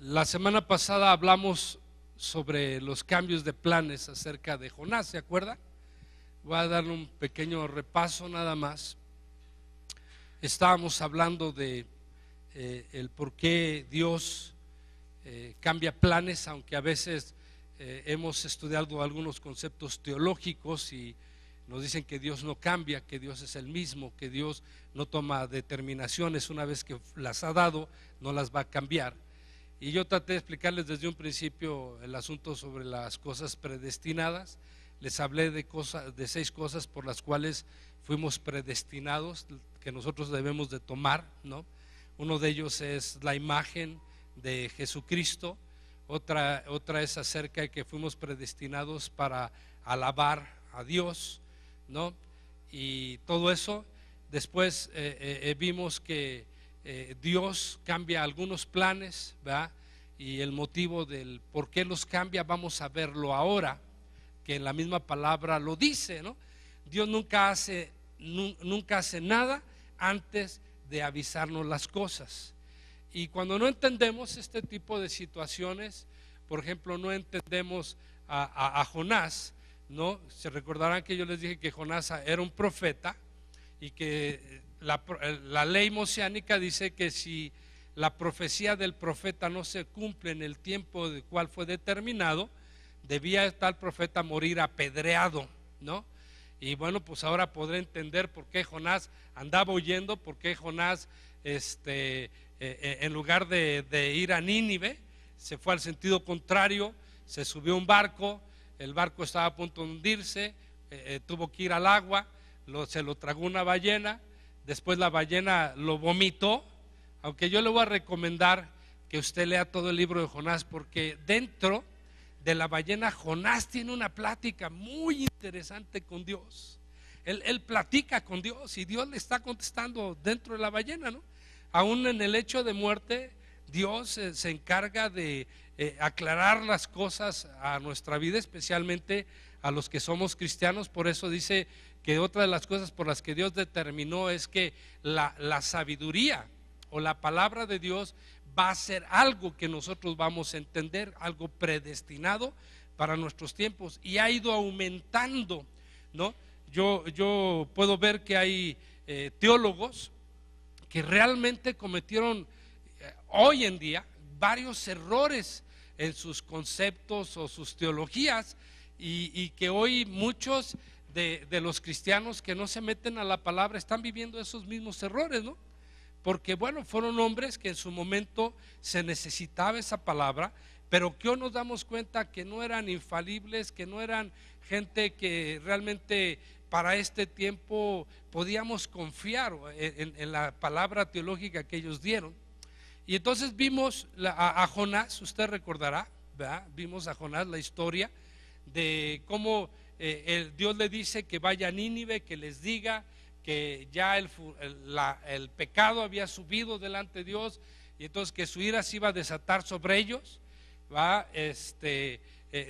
La semana pasada hablamos sobre los cambios de planes acerca de Jonás, ¿se acuerdan? Voy a darle un pequeño repaso nada más. Estábamos hablando de el por qué Dios cambia planes, aunque a veces hemos estudiado algunos conceptos teológicos y nos dicen que Dios no cambia, que Dios es el mismo, que Dios no toma determinaciones, una vez que las ha dado no las va a cambiar. Y yo traté de explicarles desde un principio el asunto sobre las cosas predestinadas. Les hablé de 6 cosas por las cuales fuimos predestinados, que nosotros debemos de tomar, ¿no? Uno de ellos es la imagen de Jesucristo. Otra es acerca de que fuimos predestinados para alabar a Dios, ¿no? Y todo eso. Después vimos que Dios cambia algunos planes, ¿verdad? Y el motivo del por qué los cambia vamos a verlo ahora, que en la misma palabra lo dice, ¿no? Dios nunca hace nada antes de avisarnos las cosas. Y cuando no entendemos este tipo de situaciones, por ejemplo, no entendemos a Jonás, ¿no? Se recordarán que yo les dije que Jonás era un profeta y que la ley mosiánica dice que si la profecía del profeta no se cumple en el tiempo del cual fue determinado, debía tal profeta morir apedreado, ¿no? Y bueno, pues ahora podré entender por qué Jonás andaba huyendo, por qué Jonás en lugar de ir a Nínive se fue al sentido contrario, se subió a un barco, el barco estaba a punto de hundirse, tuvo que ir al agua, se lo tragó una ballena, después la ballena lo vomitó. Aunque yo le voy a recomendar que usted lea todo el libro de Jonás, porque dentro de la ballena Jonás tiene una plática muy interesante con Dios. Él platica con Dios y Dios le está contestando dentro de la ballena, ¿no? Aún en el hecho de muerte, Dios se encarga de aclarar las cosas a nuestra vida, especialmente a los que somos cristianos. Por eso dice que otra de las cosas por las que Dios determinó es que la sabiduría o la palabra de Dios va a ser algo que nosotros vamos a entender, algo predestinado para nuestros tiempos, y ha ido aumentando, ¿no? Yo puedo ver que hay teólogos que realmente cometieron hoy en día varios errores en sus conceptos o sus teologías, y que hoy muchos de los cristianos que no se meten a la palabra están viviendo esos mismos errores, ¿no? Porque bueno, fueron hombres que en su momento se necesitaba esa palabra, pero que hoy nos damos cuenta que no eran infalibles, que no eran gente que realmente para este tiempo podíamos confiar en la palabra teológica que ellos dieron. Y entonces vimos a Jonás, usted recordará, ¿verdad? Vimos a Jonás la historia de cómo Dios le dice que vaya a Nínive, que les diga que ya el pecado había subido delante de Dios, y entonces que su ira se iba a desatar sobre ellos, ¿va?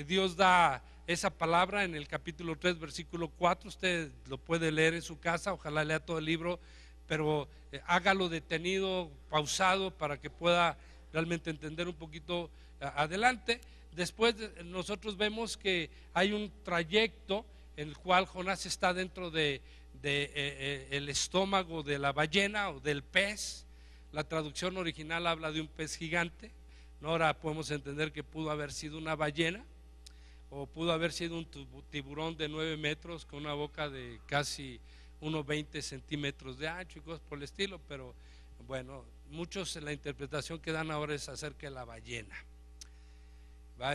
Dios da esa palabra en el capítulo 3 versículo 4, usted lo puede leer en su casa, ojalá lea todo el libro, pero hágalo detenido, pausado, para que pueda realmente entender un poquito adelante. Después nosotros vemos que hay un trayecto en el cual Jonás está dentro de el estómago de la ballena o del pez. La traducción original habla de un pez gigante, ¿no? Ahora podemos entender que pudo haber sido una ballena o pudo haber sido un tiburón de 9 metros con una boca de casi unos 20 centímetros de ancho y cosas por el estilo, pero bueno, muchos en la interpretación que dan ahora es acerca de la ballena.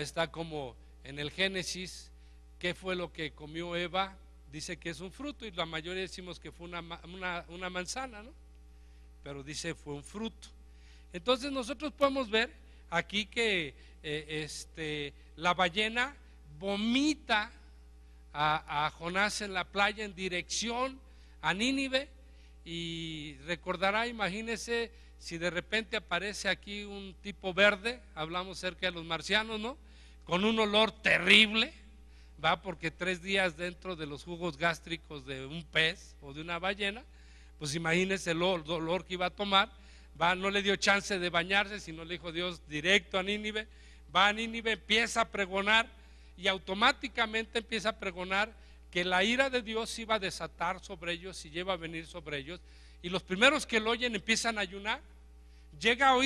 Está como en el Génesis, ¿qué fue lo que comió Eva? Dice que es un fruto, y la mayoría decimos que fue una manzana, ¿no? Pero dice fue un fruto. Entonces nosotros podemos ver aquí que la ballena vomita a Jonás en la playa en dirección a Nínive, y recordará, imagínese si de repente aparece aquí un tipo verde, hablamos cerca de los marcianos, ¿no? Con un olor terrible, va, porque 3 días dentro de los jugos gástricos de un pez o de una ballena, pues imagínese el dolor que iba a tomar, va, no le dio chance de bañarse, sino le dijo Dios directo a Nínive. Va a Nínive, empieza a pregonar y automáticamente empieza a pregonar que la ira de Dios iba a desatar sobre ellos y iba a venir sobre ellos. Y los primeros que lo oyen empiezan a ayunar. Llega a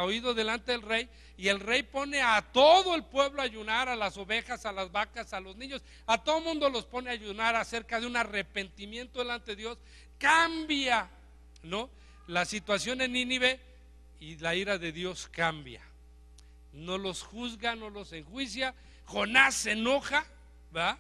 oído delante del rey, y el rey pone a todo el pueblo a ayunar, a las ovejas, a las vacas, a los niños, a todo el mundo los pone a ayunar acerca de un arrepentimiento delante de Dios. Cambia, ¿no?, la situación en Nínive, y la ira de Dios cambia. No los juzga, no los enjuicia. Jonás se enoja, ¿verdad?,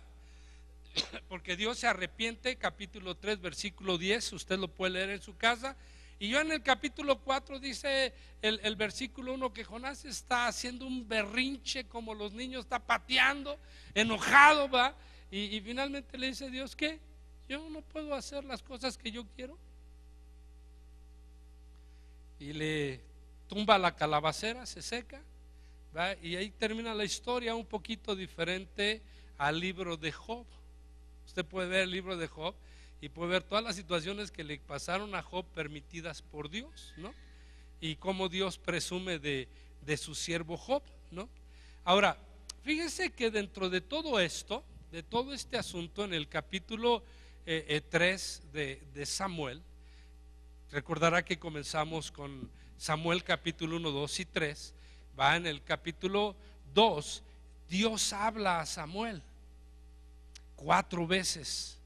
porque Dios se arrepiente. Capítulo 3 versículo 10, usted lo puede leer en su casa. Y yo en el capítulo 4 dice el versículo 1 que Jonás está haciendo un berrinche como los niños, está pateando, enojado, ¿va? Y finalmente le dice Dios, ¿qué? Yo no puedo hacer las cosas que yo quiero. Y le tumba la calabacera, se seca, ¿va? Y ahí termina la historia, un poquito diferente al libro de Job. Usted puede ver el libro de Job y puede ver todas las situaciones que le pasaron a Job permitidas por Dios, ¿no? Y cómo Dios presume de su siervo Job, ¿no? Ahora, fíjese que dentro de todo esto, de todo este asunto, en el capítulo 3 de Samuel, recordará que comenzamos con Samuel capítulo 1, 2 y 3, va en el capítulo 2, Dios habla a Samuel 4 veces.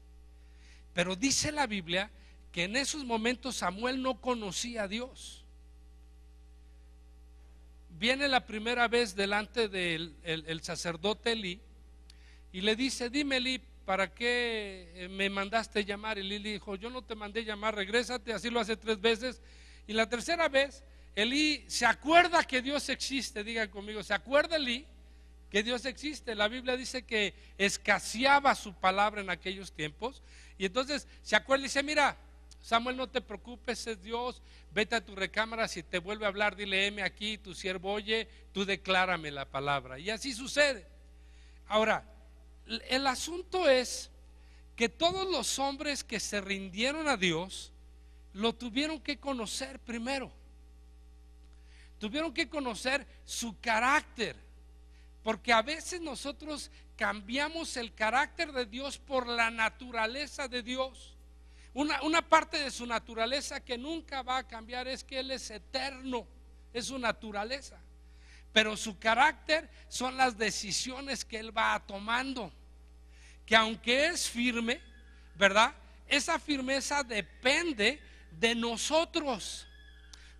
Pero dice la Biblia que en esos momentos Samuel no conocía a Dios. Viene la primera vez delante del el sacerdote Elí y le dice, dime Elí, ¿para qué me mandaste llamar? Y Elí le dijo, yo no te mandé llamar, regrésate. Así lo hace 3 veces. Y la tercera vez Elí se acuerda que Dios existe. Digan conmigo, ¿se acuerda Elí que Dios existe? La Biblia dice que escaseaba su palabra en aquellos tiempos. Y entonces se acuerda y dice, mira, Samuel, no te preocupes, es Dios, vete a tu recámara, si te vuelve a hablar, dile, heme aquí, tu siervo oye, tú declárame la palabra. Y así sucede. Ahora, el asunto es que todos los hombres que se rindieron a Dios, lo tuvieron que conocer primero. Tuvieron que conocer su carácter. Porque a veces nosotros cambiamos el carácter de Dios por la naturaleza de Dios. Una parte de su naturaleza que nunca va a cambiar es que Él es eterno, es su naturaleza. Pero su carácter son las decisiones que Él va tomando. Que aunque es firme, ¿verdad?, esa firmeza depende de nosotros,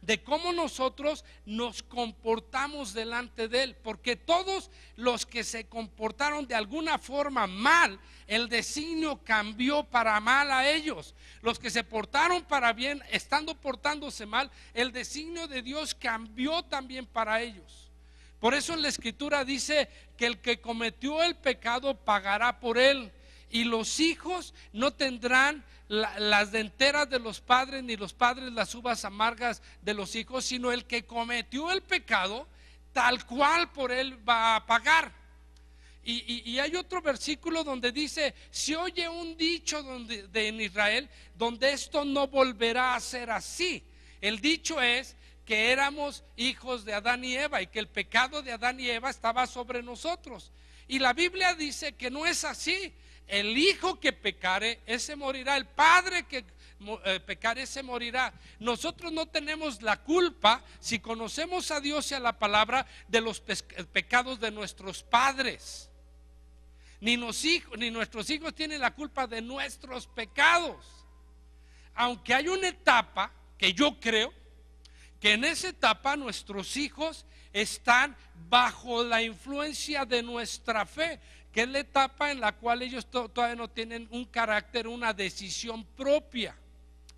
de cómo nosotros nos comportamos delante de Él. Porque todos los que se comportaron de alguna forma mal, el designio cambió para mal a ellos. Los que se portaron para bien, estando portándose mal, el designio de Dios cambió también para ellos. Por eso en la Escritura dice que el que cometió el pecado pagará por él. Y los hijos no tendrán las denteras de los padres, ni los padres las uvas amargas de los hijos, sino el que cometió el pecado, tal cual por él va a pagar. Y hay otro versículo donde dice, se oye un dicho en Israel, donde esto no volverá a ser así. El dicho es que éramos hijos de Adán y Eva, y que el pecado de Adán y Eva estaba sobre nosotros. Y la Biblia dice que no es así. El hijo que pecare, ese morirá. El padre que pecare, ese morirá. Nosotros no tenemos la culpa, si conocemos a Dios y a la palabra, de los pecados de nuestros padres. Ni nuestros hijos tienen la culpa de nuestros pecados. Aunque hay una etapa que yo creo que en esa etapa nuestros hijos están bajo la influencia de nuestra fe, que es la etapa en la cual ellos todavía no tienen un carácter, una decisión propia,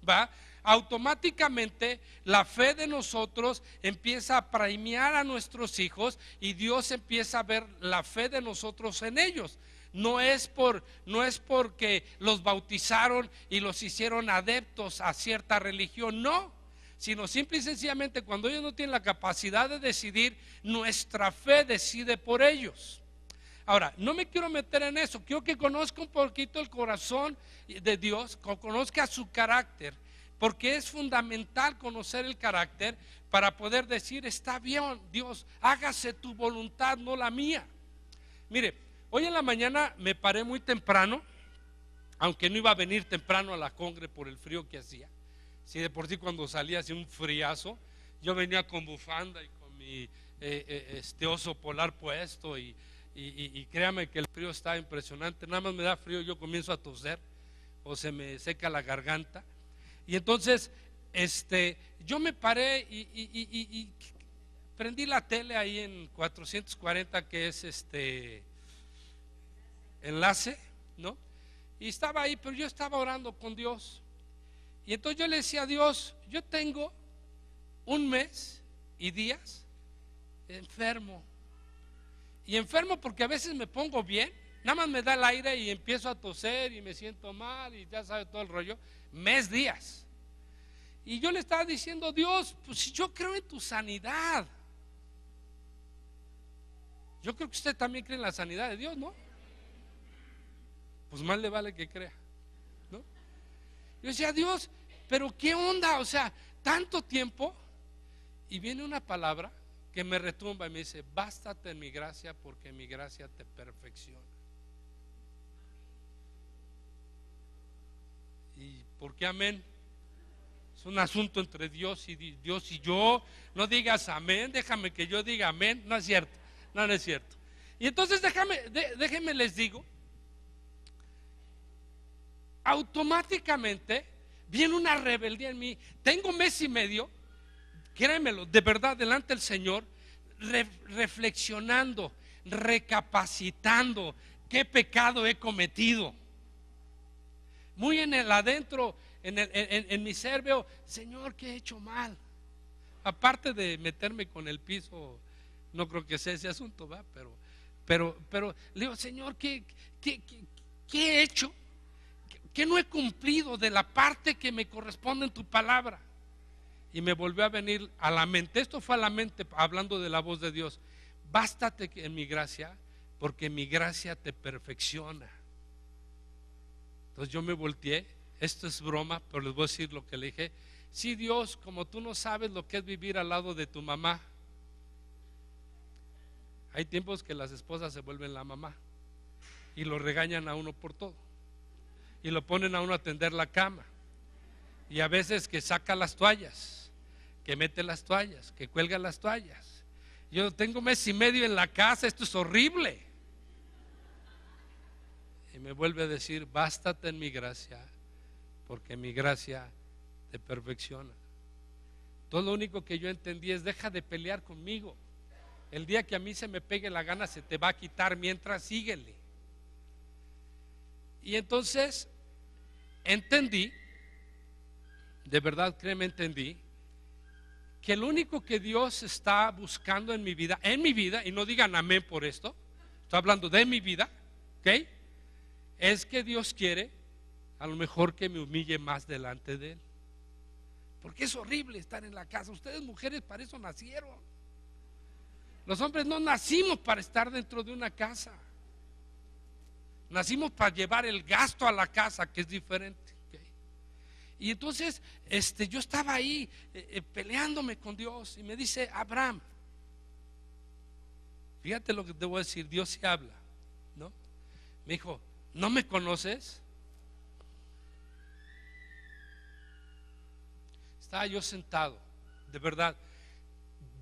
¿va? Automáticamente la fe de nosotros empieza a premiar a nuestros hijos y Dios empieza a ver la fe de nosotros en ellos. No es porque los bautizaron y los hicieron adeptos a cierta religión, no, sino simple y sencillamente cuando ellos no tienen la capacidad de decidir, nuestra fe decide por ellos. Ahora, no me quiero meter en eso, quiero que conozca un poquito el corazón de Dios, conozca su carácter, porque es fundamental conocer el carácter para poder decir: está bien, Dios, hágase tu voluntad, no la mía. Mire, hoy en la mañana me paré muy temprano, aunque no iba a venir temprano a la congre por el frío que hacía. Si de por sí cuando salía hacía un friazo, yo venía con bufanda y con mi oso polar puesto, y créame que el frío está impresionante. Nada más me da frío, yo comienzo a toser o se me seca la garganta. Y entonces yo me paré y prendí la tele ahí en 440, que es enlace, ¿no? Y estaba ahí, pero yo estaba orando con Dios. Y entonces yo le decía a Dios: yo tengo un mes y días enfermo. Y enfermo porque a veces me pongo bien, nada más me da el aire y empiezo a toser y me siento mal y ya sabe todo el rollo. Días. Y yo le estaba diciendo: Dios, pues si yo creo en tu sanidad. Yo creo que usted también cree en la sanidad de Dios, ¿no? Pues más le vale que crea, ¿no? Yo decía: Dios, pero qué onda, o sea, tanto tiempo. Y viene una palabra que me retumba y me dice: bástate en mi gracia, porque mi gracia te perfecciona. ¿Y por qué amén? Es un asunto entre Dios y yo. No digas amén, déjame que yo diga amén. No es cierto, no es cierto. Y entonces déjenme les digo, automáticamente viene una rebeldía en mí. Tengo mes y medio, créemelo, de verdad, delante del Señor, reflexionando, recapacitando qué pecado he cometido. Muy en el adentro, en mi ser veo: Señor, ¿qué he hecho mal? Aparte de meterme con el piso, no creo que sea ese asunto, ¿va? Pero le digo: Señor, ¿qué he hecho? ¿Qué no he cumplido de la parte que me corresponde en tu palabra? Y me volvió a venir a la mente, esto fue a la mente, hablando de la voz de Dios: bástate en mi gracia, porque mi gracia te perfecciona. Entonces yo me volteé, esto es broma, pero les voy a decir lo que le dije: sí, Dios, como tú no sabes lo que es vivir al lado de tu mamá. Hay tiempos que las esposas se vuelven la mamá y lo regañan a uno por todo, y lo ponen a uno a tender la cama, y a veces que saca las toallas, que mete las toallas, que cuelga las toallas. Yo tengo mes y medio en la casa, esto es horrible. Y me vuelve a decir: bástate en mi gracia, porque mi gracia te perfecciona. Todo lo único que yo entendí es: deja de pelear conmigo. El día que a mí se me pegue la gana se te va a quitar, mientras síguele. Y entonces entendí, de verdad, créeme, entendí que lo único que Dios está buscando en mi vida, y no digan amén por esto, estoy hablando de mi vida, ¿ok? Es que Dios quiere a lo mejor que me humille más delante de Él, porque es horrible estar en la casa. Ustedes, mujeres, para eso nacieron. Los hombres no nacimos para estar dentro de una casa, nacimos para llevar el gasto a la casa, que es diferente, ¿okay? Y entonces yo estaba ahí peleándome con Dios, y me dice Abraham, fíjate lo que te voy a decir, Dios sí habla, ¿no? Me dijo: ¿no me conoces? Estaba yo sentado, de verdad,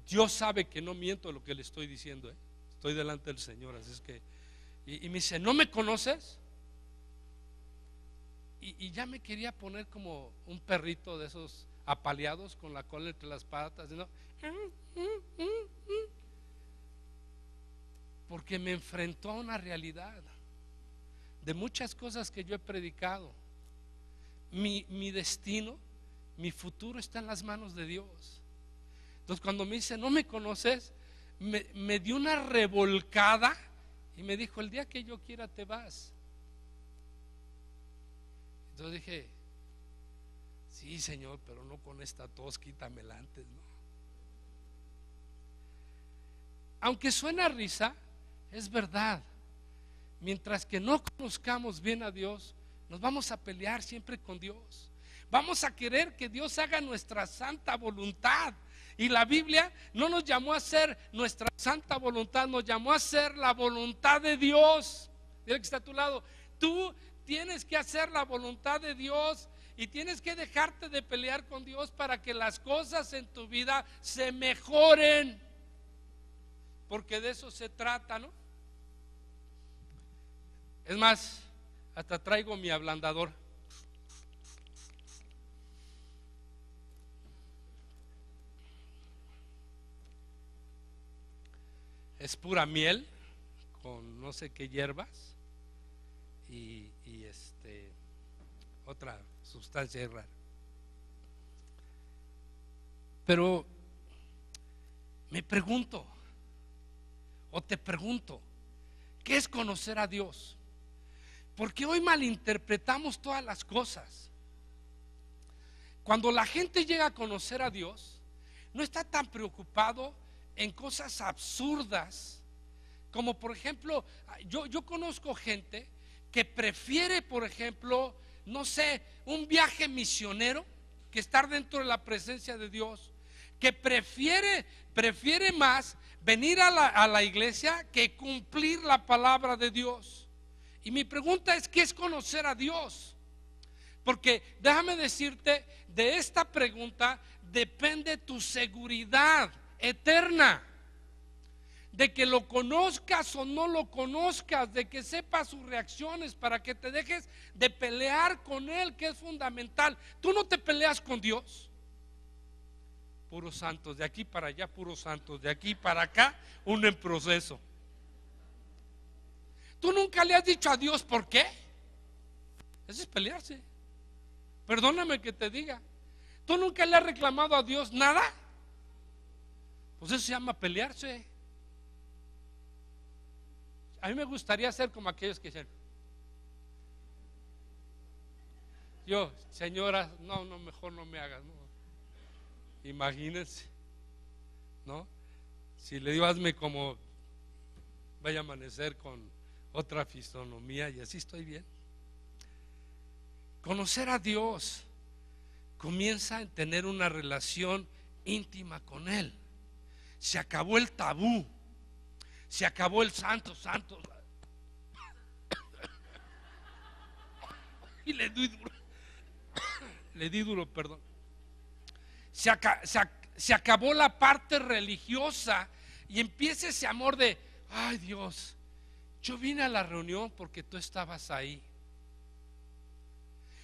Dios sabe que no miento lo que le estoy diciendo, estoy delante del Señor, así es que, y me dice: ¿no me conoces? Y ya me quería poner como un perrito de esos apaleados con la cola entre las patas, ¿no? Porque me enfrentó a una realidad de muchas cosas que yo he predicado. Mi destino, mi futuro está en las manos de Dios. Entonces cuando me dice: ¿no me conoces?, me dio una revolcada y me dijo: el día que yo quiera te vas. Entonces dije: sí, Señor, pero no con esta tos, quítamela antes, ¿no? Aunque suena risa, es verdad. Mientras que no conozcamos bien a Dios, nos vamos a pelear siempre con Dios, Vamos a querer que Dios haga nuestra santa voluntad. Y la Biblia no nos llamó a hacer nuestra santa voluntad, nos llamó a hacer la voluntad de Dios. Dile que está a tu lado: tú tienes que hacer la voluntad de Dios y tienes que dejarte de pelear con Dios para que las cosas en tu vida se mejoren, porque de eso se trata, ¿no? Es más, hasta traigo mi ablandador. Es pura miel con no sé qué hierbas y otra sustancia rara. Pero me pregunto, o te pregunto, ¿qué es conocer a Dios? Porque hoy malinterpretamos todas las cosas. Cuando la gente llega a conocer a Dios, no está tan preocupado en cosas absurdas, como por ejemplo, yo conozco gente que prefiere, por ejemplo, no sé, un viaje misionero que estar dentro de la presencia de Dios, que prefiere más venir a la iglesia que cumplir la palabra de Dios. Y mi pregunta es: ¿qué es conocer a Dios? Porque déjame decirte, de esta pregunta depende tu seguridad eterna, de que lo conozcas o no lo conozcas, de que sepas sus reacciones, para que te dejes de pelear con Él, que es fundamental. Tú no te peleas con Dios. Puros santos, de aquí para allá, puros santos, de aquí para acá, uno en proceso. Tú nunca le has dicho a Dios por qué. Eso es pelearse. Perdóname que te diga. Tú nunca le has reclamado a Dios nada. Pues eso se llama pelearse. A mí me gustaría ser como aquellos que dicen: yo, señora, no, mejor no me hagas, no. Imagínense, ¿no? Si le digo: hazme como, vaya a amanecer con otra fisonomía y así estoy bien. Conocer a Dios comienza en tener una relación íntima con Él. Se acabó el tabú, se acabó el santo. Y le di duro, perdón. Se acabó la parte religiosa y empieza ese amor de: ay Dios, yo vine a la reunión porque tú estabas ahí.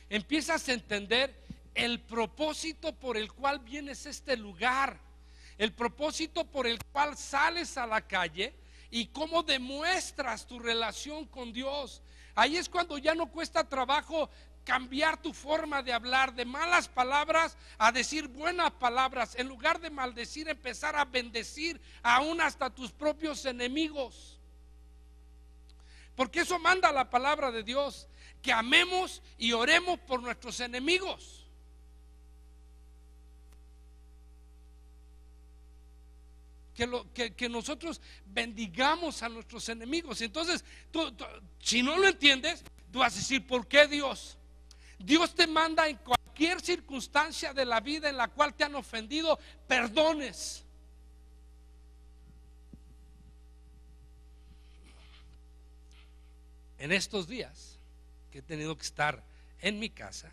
Empiezas a entender el propósito por el cual vienes a este lugar, el propósito por el cual sales a la calle y cómo demuestras tu relación con Dios. Ahí es cuando ya no cuesta trabajo cambiar tu forma de hablar, de malas palabras a decir buenas palabras. En lugar de maldecir, empezar a bendecir aún hasta tus propios enemigos. Porque eso manda la palabra de Dios, que amemos y oremos por nuestros enemigos. Que nosotros bendigamos a nuestros enemigos. Entonces, si no lo entiendes, tú vas a decir: ¿por qué Dios? Dios te manda en cualquier circunstancia de la vida en la cual te han ofendido, perdones. En estos días que he tenido que estar en mi casa,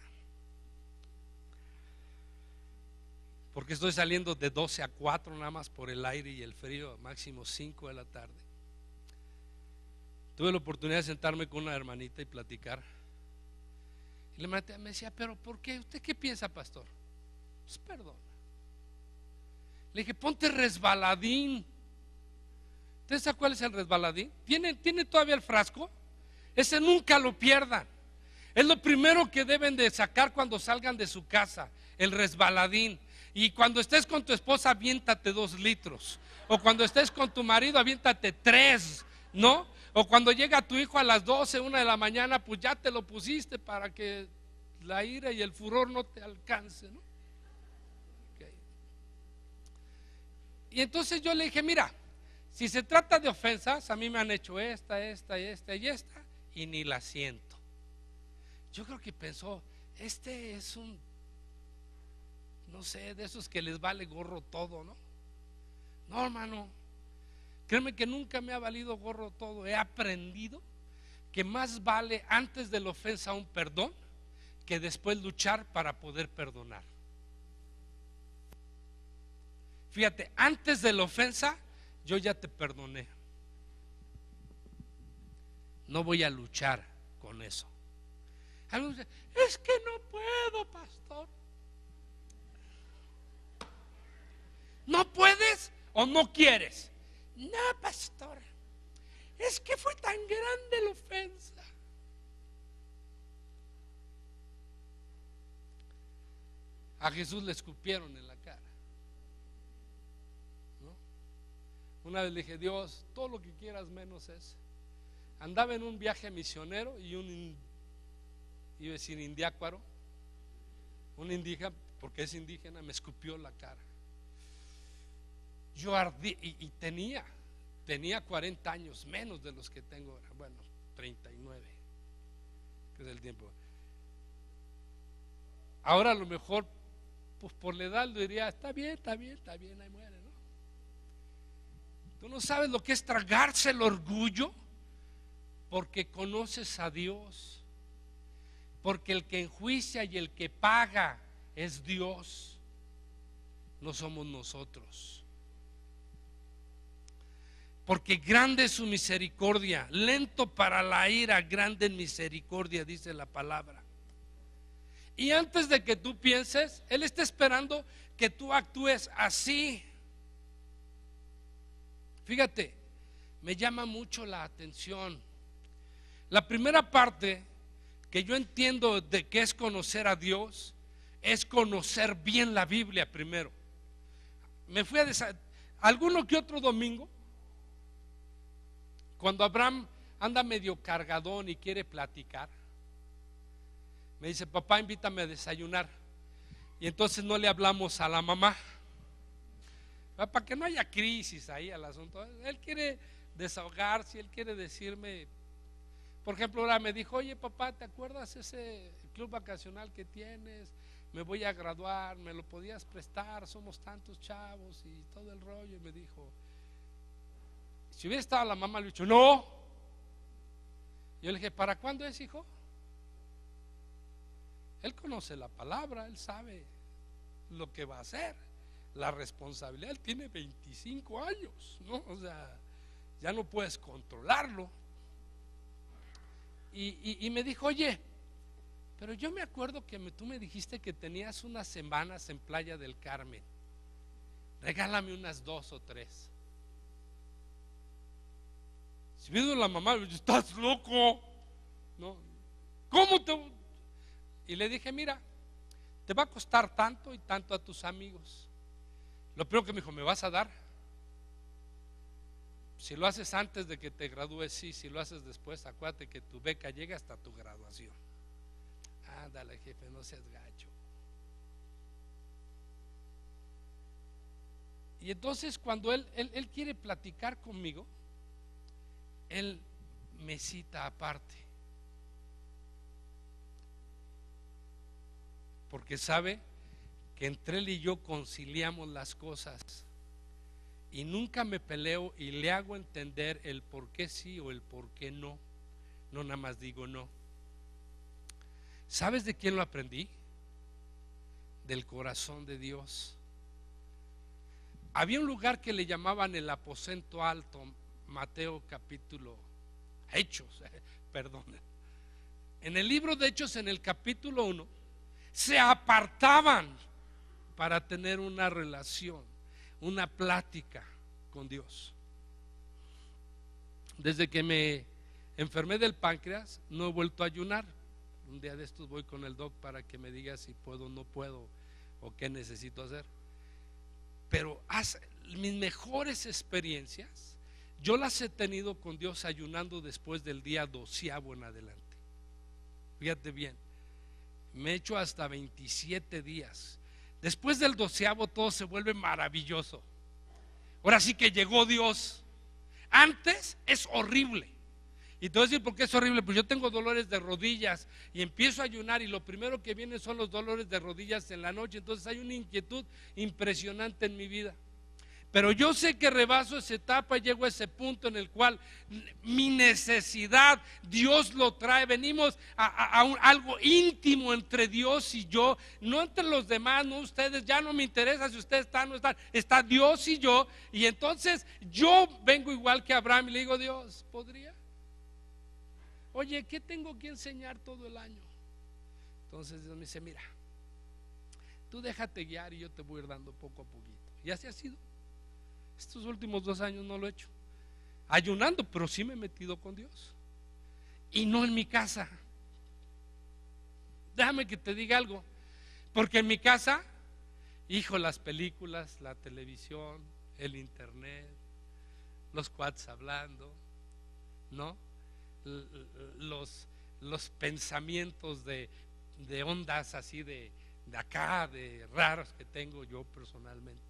porque estoy saliendo de 12 a 4 nada más por el aire y el frío, máximo 5 de la tarde, tuve la oportunidad de sentarme con una hermanita y platicar. Y la hermanita me decía: ¿pero por qué? ¿Usted qué piensa, pastor? Pues perdona. Le dije: ponte resbaladín. ¿Ustedes saben cuál es el resbaladín? ¿Tiene todavía el frasco? Ese nunca lo pierdan. Es lo primero que deben de sacar cuando salgan de su casa, el resbaladín. Y cuando estés con tu esposa, aviéntate 2 litros. O cuando estés con tu marido, aviéntate 3, ¿no? O cuando llega tu hijo a las 12, 1 de la mañana, pues ya te lo pusiste para que la ira y el furor no te alcance, ¿no? Okay. Y entonces yo le dije: mira, si se trata de ofensas, a mí me han hecho esta, y ni la siento. Yo creo que pensó: este es un no sé, de esos que les vale gorro todo, ¿no? No, hermano, créeme que nunca me ha valido gorro todo. He aprendido que más vale antes de la ofensa un perdón que después luchar para poder perdonar. Fíjate, antes de la ofensa yo ya te perdoné. No voy a luchar con eso. Algunos dicen, es que no puedo, pastor. ¿No puedes o no quieres? No, pastor, es que fue tan grande la ofensa. A Jesús le escupieron en la cara, ¿no? Una vez le dije, Dios, todo lo que quieras menos es. Andaba en un viaje misionero y iba a decir indiácuaro, un indígena, porque es indígena, me escupió la cara. Yo ardí y tenía 40 años menos de los que tengo ahora. Bueno, 39, que es el tiempo. Ahora a lo mejor, pues por la edad lo diría, está bien, ahí muere, ¿no? Tú no sabes lo que es tragarse el orgullo, porque conoces a Dios, porque el que enjuicia y el que paga es Dios, no somos nosotros. Porque grande es su misericordia, lento para la ira, grande en misericordia, dice la palabra. Y antes de que tú pienses, Él está esperando que tú actúes así. Fíjate, me llama mucho la atención. La primera parte que yo entiendo de qué es conocer a Dios es conocer bien la Biblia primero. Me fui a alguno que otro domingo, cuando Abraham anda medio cargadón y quiere platicar, me dice, papá, invítame a desayunar. Y entonces no le hablamos a la mamá, para que no haya crisis ahí al asunto. Él quiere desahogarse, él quiere decirme, por ejemplo, ahora me dijo, oye papá, ¿te acuerdas ese club vacacional que tienes? Me voy a graduar, me lo podías prestar, somos tantos chavos y todo el rollo. Y me dijo, si hubiera estado la mamá, le hubiera dicho, no. Yo le dije, ¿para cuándo es, hijo? Él conoce la palabra, él sabe lo que va a hacer, la responsabilidad. Él tiene 25 años, ¿no? O sea, ya no puedes controlarlo. Y me dijo, oye, pero yo me acuerdo que tú me dijiste que tenías unas semanas en Playa del Carmen. Regálame unas 2 o 3. Si vino la mamá, estás loco, ¿no? ¿Cómo te...? Y le dije, mira, te va a costar tanto y tanto a tus amigos. Lo primero que me dijo, ¿me vas a dar? Si lo haces antes de que te gradúes, sí. Si lo haces después, acuérdate que tu beca llega hasta tu graduación. Ándale, jefe, no seas gacho. Y entonces cuando él quiere platicar conmigo, él me cita aparte, porque sabe que entre él y yo conciliamos las cosas y nunca me peleo y le hago entender el por qué sí o el por qué no. No nada más digo no. ¿Sabes de quién lo aprendí? Del corazón de Dios. Había un lugar que le llamaban el aposento alto, Mateo capítulo, Hechos, perdón. En el libro de Hechos, en el capítulo 1, se apartaban para tener una relación, una plática con Dios. Desde que me enfermé del páncreas, no he vuelto a ayunar. Un día de estos voy con el doc para que me diga si puedo o no puedo o qué necesito hacer. Pero mis mejores experiencias yo las he tenido con Dios ayunando después del día 12º en adelante. Fíjate bien, me he hecho hasta 27 días. Después del 12º todo se vuelve maravilloso. Ahora sí que llegó Dios. Antes es horrible. Y te voy a decir por qué es horrible, pues yo tengo dolores de rodillas y empiezo a ayunar y lo primero que viene son los dolores de rodillas en la noche. Entonces hay una inquietud impresionante en mi vida. Pero yo sé que rebaso esa etapa y llego a ese punto en el cual mi necesidad, Dios lo trae. Venimos a algo íntimo entre Dios y yo, no entre los demás, no ustedes. Ya no me interesa si ustedes están o no están, está Dios y yo. Y entonces yo vengo igual que Abraham y le digo: Dios, ¿podría? Oye, ¿qué tengo que enseñar todo el año? Entonces Dios me dice: mira, tú déjate guiar y yo te voy a ir dando poco a poquito. Y así ha sido. Estos últimos 2 años no lo he hecho ayunando, pero sí me he metido con Dios. Y no en mi casa. Déjame que te diga algo. Porque en mi casa, hijo, las películas, la televisión, el internet, los cuates hablando, ¿no? Los pensamientos de ondas así de acá, de raros que tengo yo personalmente.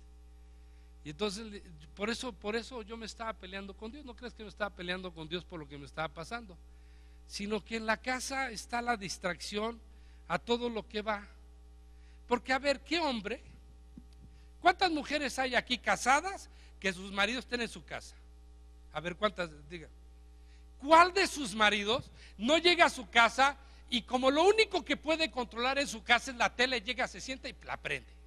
Y entonces por eso yo me estaba peleando con Dios. No crees que me estaba peleando con Dios por lo que me estaba pasando, sino que en la casa está la distracción a todo lo que va. Porque a ver, ¿qué hombre? ¿Cuántas mujeres hay aquí casadas que sus maridos estén en su casa? A ver, ¿cuántas? Digan. ¿Cuál de sus maridos no llega a su casa y como lo único que puede controlar en su casa es la tele, llega, se sienta y la prende?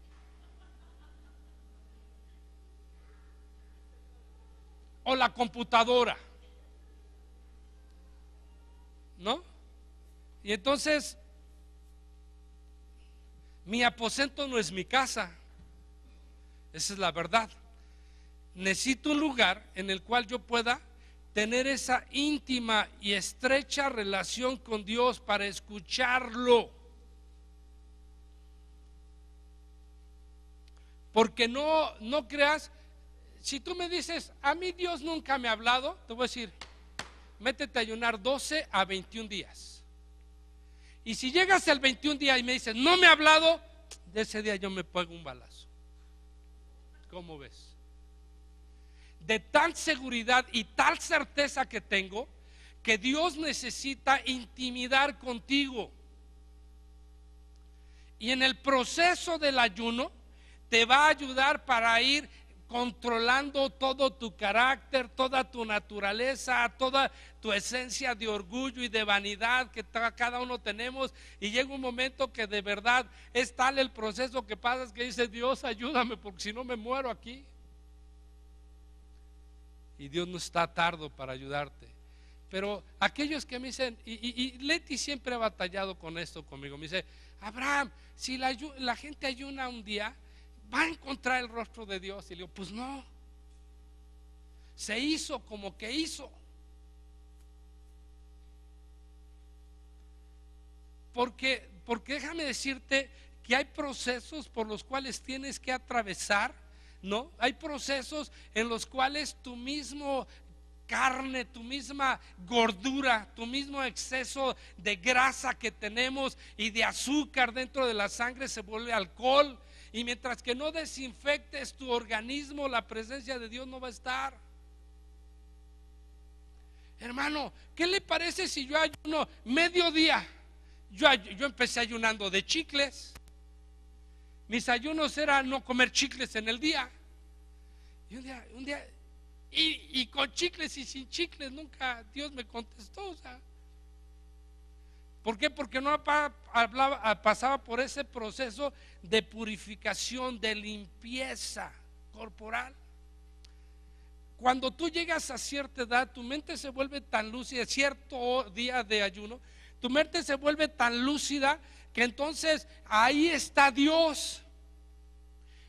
O la computadora, ¿no? Y entonces mi aposento no es mi casa. Esa es la verdad. Necesito un lugar en el cual yo pueda tener esa íntima y estrecha relación con Dios para escucharlo. Porque no creas. Si tú me dices: a mí Dios nunca me ha hablado, te voy a decir: métete a ayunar 12 a 21 días. Y si llegas al 21 día y me dices: no me ha hablado, de ese día yo me pego un balazo. ¿Cómo ves? De tal seguridad y tal certeza que tengo, que Dios necesita intimidar contigo. Y en el proceso del ayuno te va a ayudar para ir controlando todo tu carácter, toda tu naturaleza, toda tu esencia de orgullo y de vanidad que cada uno tenemos. Y llega un momento que de verdad es tal el proceso que pasa, que dice: Dios, ayúdame, porque si no me muero aquí. Y Dios no está tardo para ayudarte. Pero aquellos que me dicen, y Leti siempre ha batallado con esto conmigo, me dice: Abraham, si la gente ayuna un día, va a encontrar el rostro de Dios. Y le digo: pues no, se hizo como que hizo. Porque déjame decirte que hay procesos por los cuales tienes que atravesar, ¿no? Hay procesos en los cuales tu mismo carne, tu misma gordura, tu mismo exceso de grasa que tenemos y de azúcar dentro de la sangre se vuelve alcohol. Y mientras que no desinfectes tu organismo, la presencia de Dios no va a estar. Hermano, ¿qué le parece si yo ayuno mediodía? Yo empecé ayunando de chicles. Mis ayunos eran no comer chicles en el día. Y un día y con chicles y sin chicles nunca Dios me contestó. O sea, ¿por qué? Porque no pasaba por ese proceso de purificación, de limpieza corporal. Cuando tú llegas a cierta edad, tu mente se vuelve tan lúcida. Cierto día de ayuno, tu mente se vuelve tan lúcida que entonces ahí está Dios.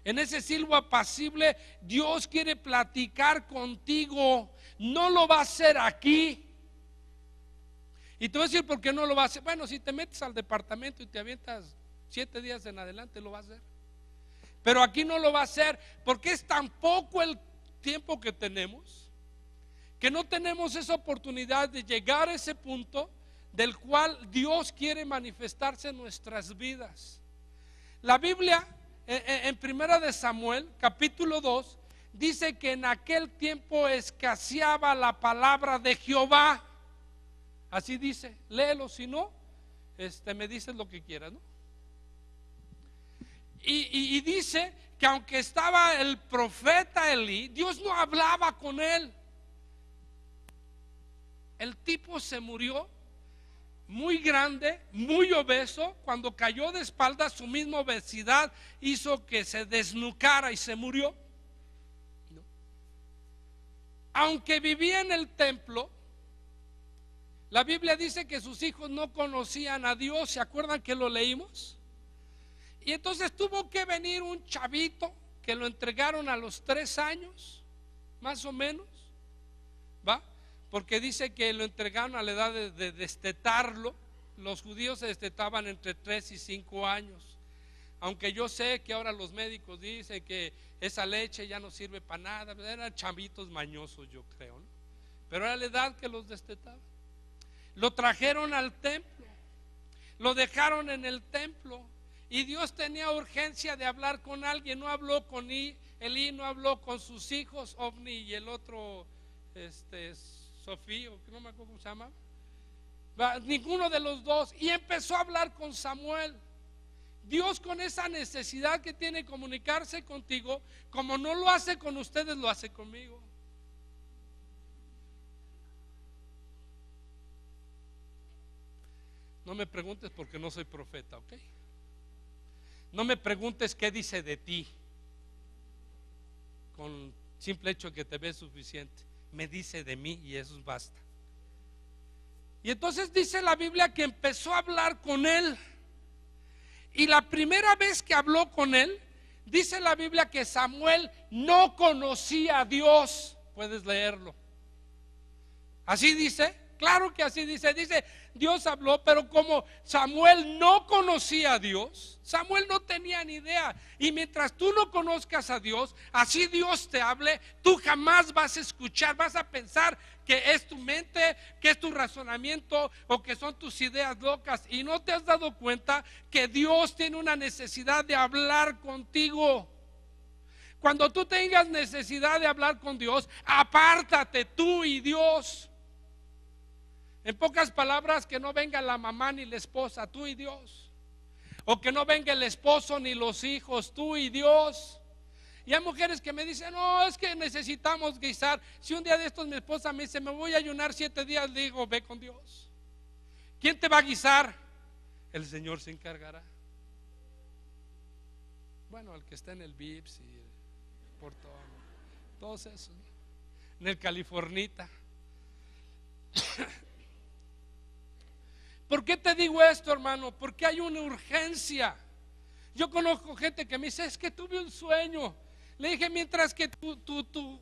En ese silbo apacible, Dios quiere platicar contigo. No lo va a hacer aquí. Y te voy a decir por qué no lo va a hacer. Bueno, si te metes al departamento y te avientas 7 días en adelante, lo va a hacer. Pero aquí no lo va a hacer, porque es tan poco el tiempo que tenemos, que no tenemos esa oportunidad de llegar a ese punto del cual Dios quiere manifestarse en nuestras vidas. La Biblia en Primera de Samuel, capítulo 2, dice que en aquel tiempo escaseaba la palabra de Jehová. Así dice, léelo, si no, me dices lo que quieras, ¿no? Y dice que aunque estaba el profeta Elí, Dios no hablaba con él. El tipo se murió muy grande, muy obeso. Cuando cayó de espaldas, su misma obesidad hizo que se desnucara y se murió. ¿No? Aunque vivía en el templo, la Biblia dice que sus hijos no conocían a Dios. ¿Se acuerdan que lo leímos? Y entonces tuvo que venir un chavito que lo entregaron a los 3 años, más o menos, ¿va? Porque dice que lo entregaron a la edad de destetarlo. Los judíos se destetaban entre 3 y 5 años. Aunque yo sé que ahora los médicos dicen que esa leche ya no sirve para nada. Eran chavitos mañosos, yo creo, ¿no? Pero era la edad que los destetaban. Lo trajeron al templo, lo dejaron en el templo, y Dios tenía urgencia de hablar con alguien. No habló con Elí, no habló con sus hijos, Ofni y el otro, Sofía, no me acuerdo cómo se llama, ninguno de los dos. Y empezó a hablar con Samuel. Dios, con esa necesidad que tiene de comunicarse contigo, como no lo hace con ustedes, lo hace conmigo. No me preguntes porque no soy profeta, ¿ok? No me preguntes qué dice de ti. Con simple hecho que te ves suficiente. Me dice de mí y eso basta. Y entonces dice la Biblia que empezó a hablar con él. Y la primera vez que habló con él, dice la Biblia que Samuel no conocía a Dios. Puedes leerlo. Así dice. Claro que así dice. Dice, Dios habló, pero como Samuel no conocía a Dios, Samuel no tenía ni idea. Y mientras tú no conozcas a Dios, así Dios te hable, tú jamás vas a escuchar. Vas a pensar que es tu mente, que es tu razonamiento, o que son tus ideas locas. Y no te has dado cuenta que Dios tiene una necesidad de hablar contigo. Cuando tú tengas necesidad de hablar con Dios, apártate tú y Dios. En pocas palabras, que no venga la mamá ni la esposa, tú y Dios. O que no venga el esposo ni los hijos, tú y Dios. Y hay mujeres que me dicen, no, es que necesitamos guisar. Si un día de estos mi esposa me dice, me voy a ayunar 7 días, le digo, ve con Dios. ¿Quién te va a guisar? El Señor se encargará. Bueno, el que está en el Vips y el Portón, todos esos, ¿no? En el Californita. ¿Por qué te digo esto, hermano? Porque hay una urgencia. Yo conozco gente que me dice, es que tuve un sueño. Le dije, mientras que tu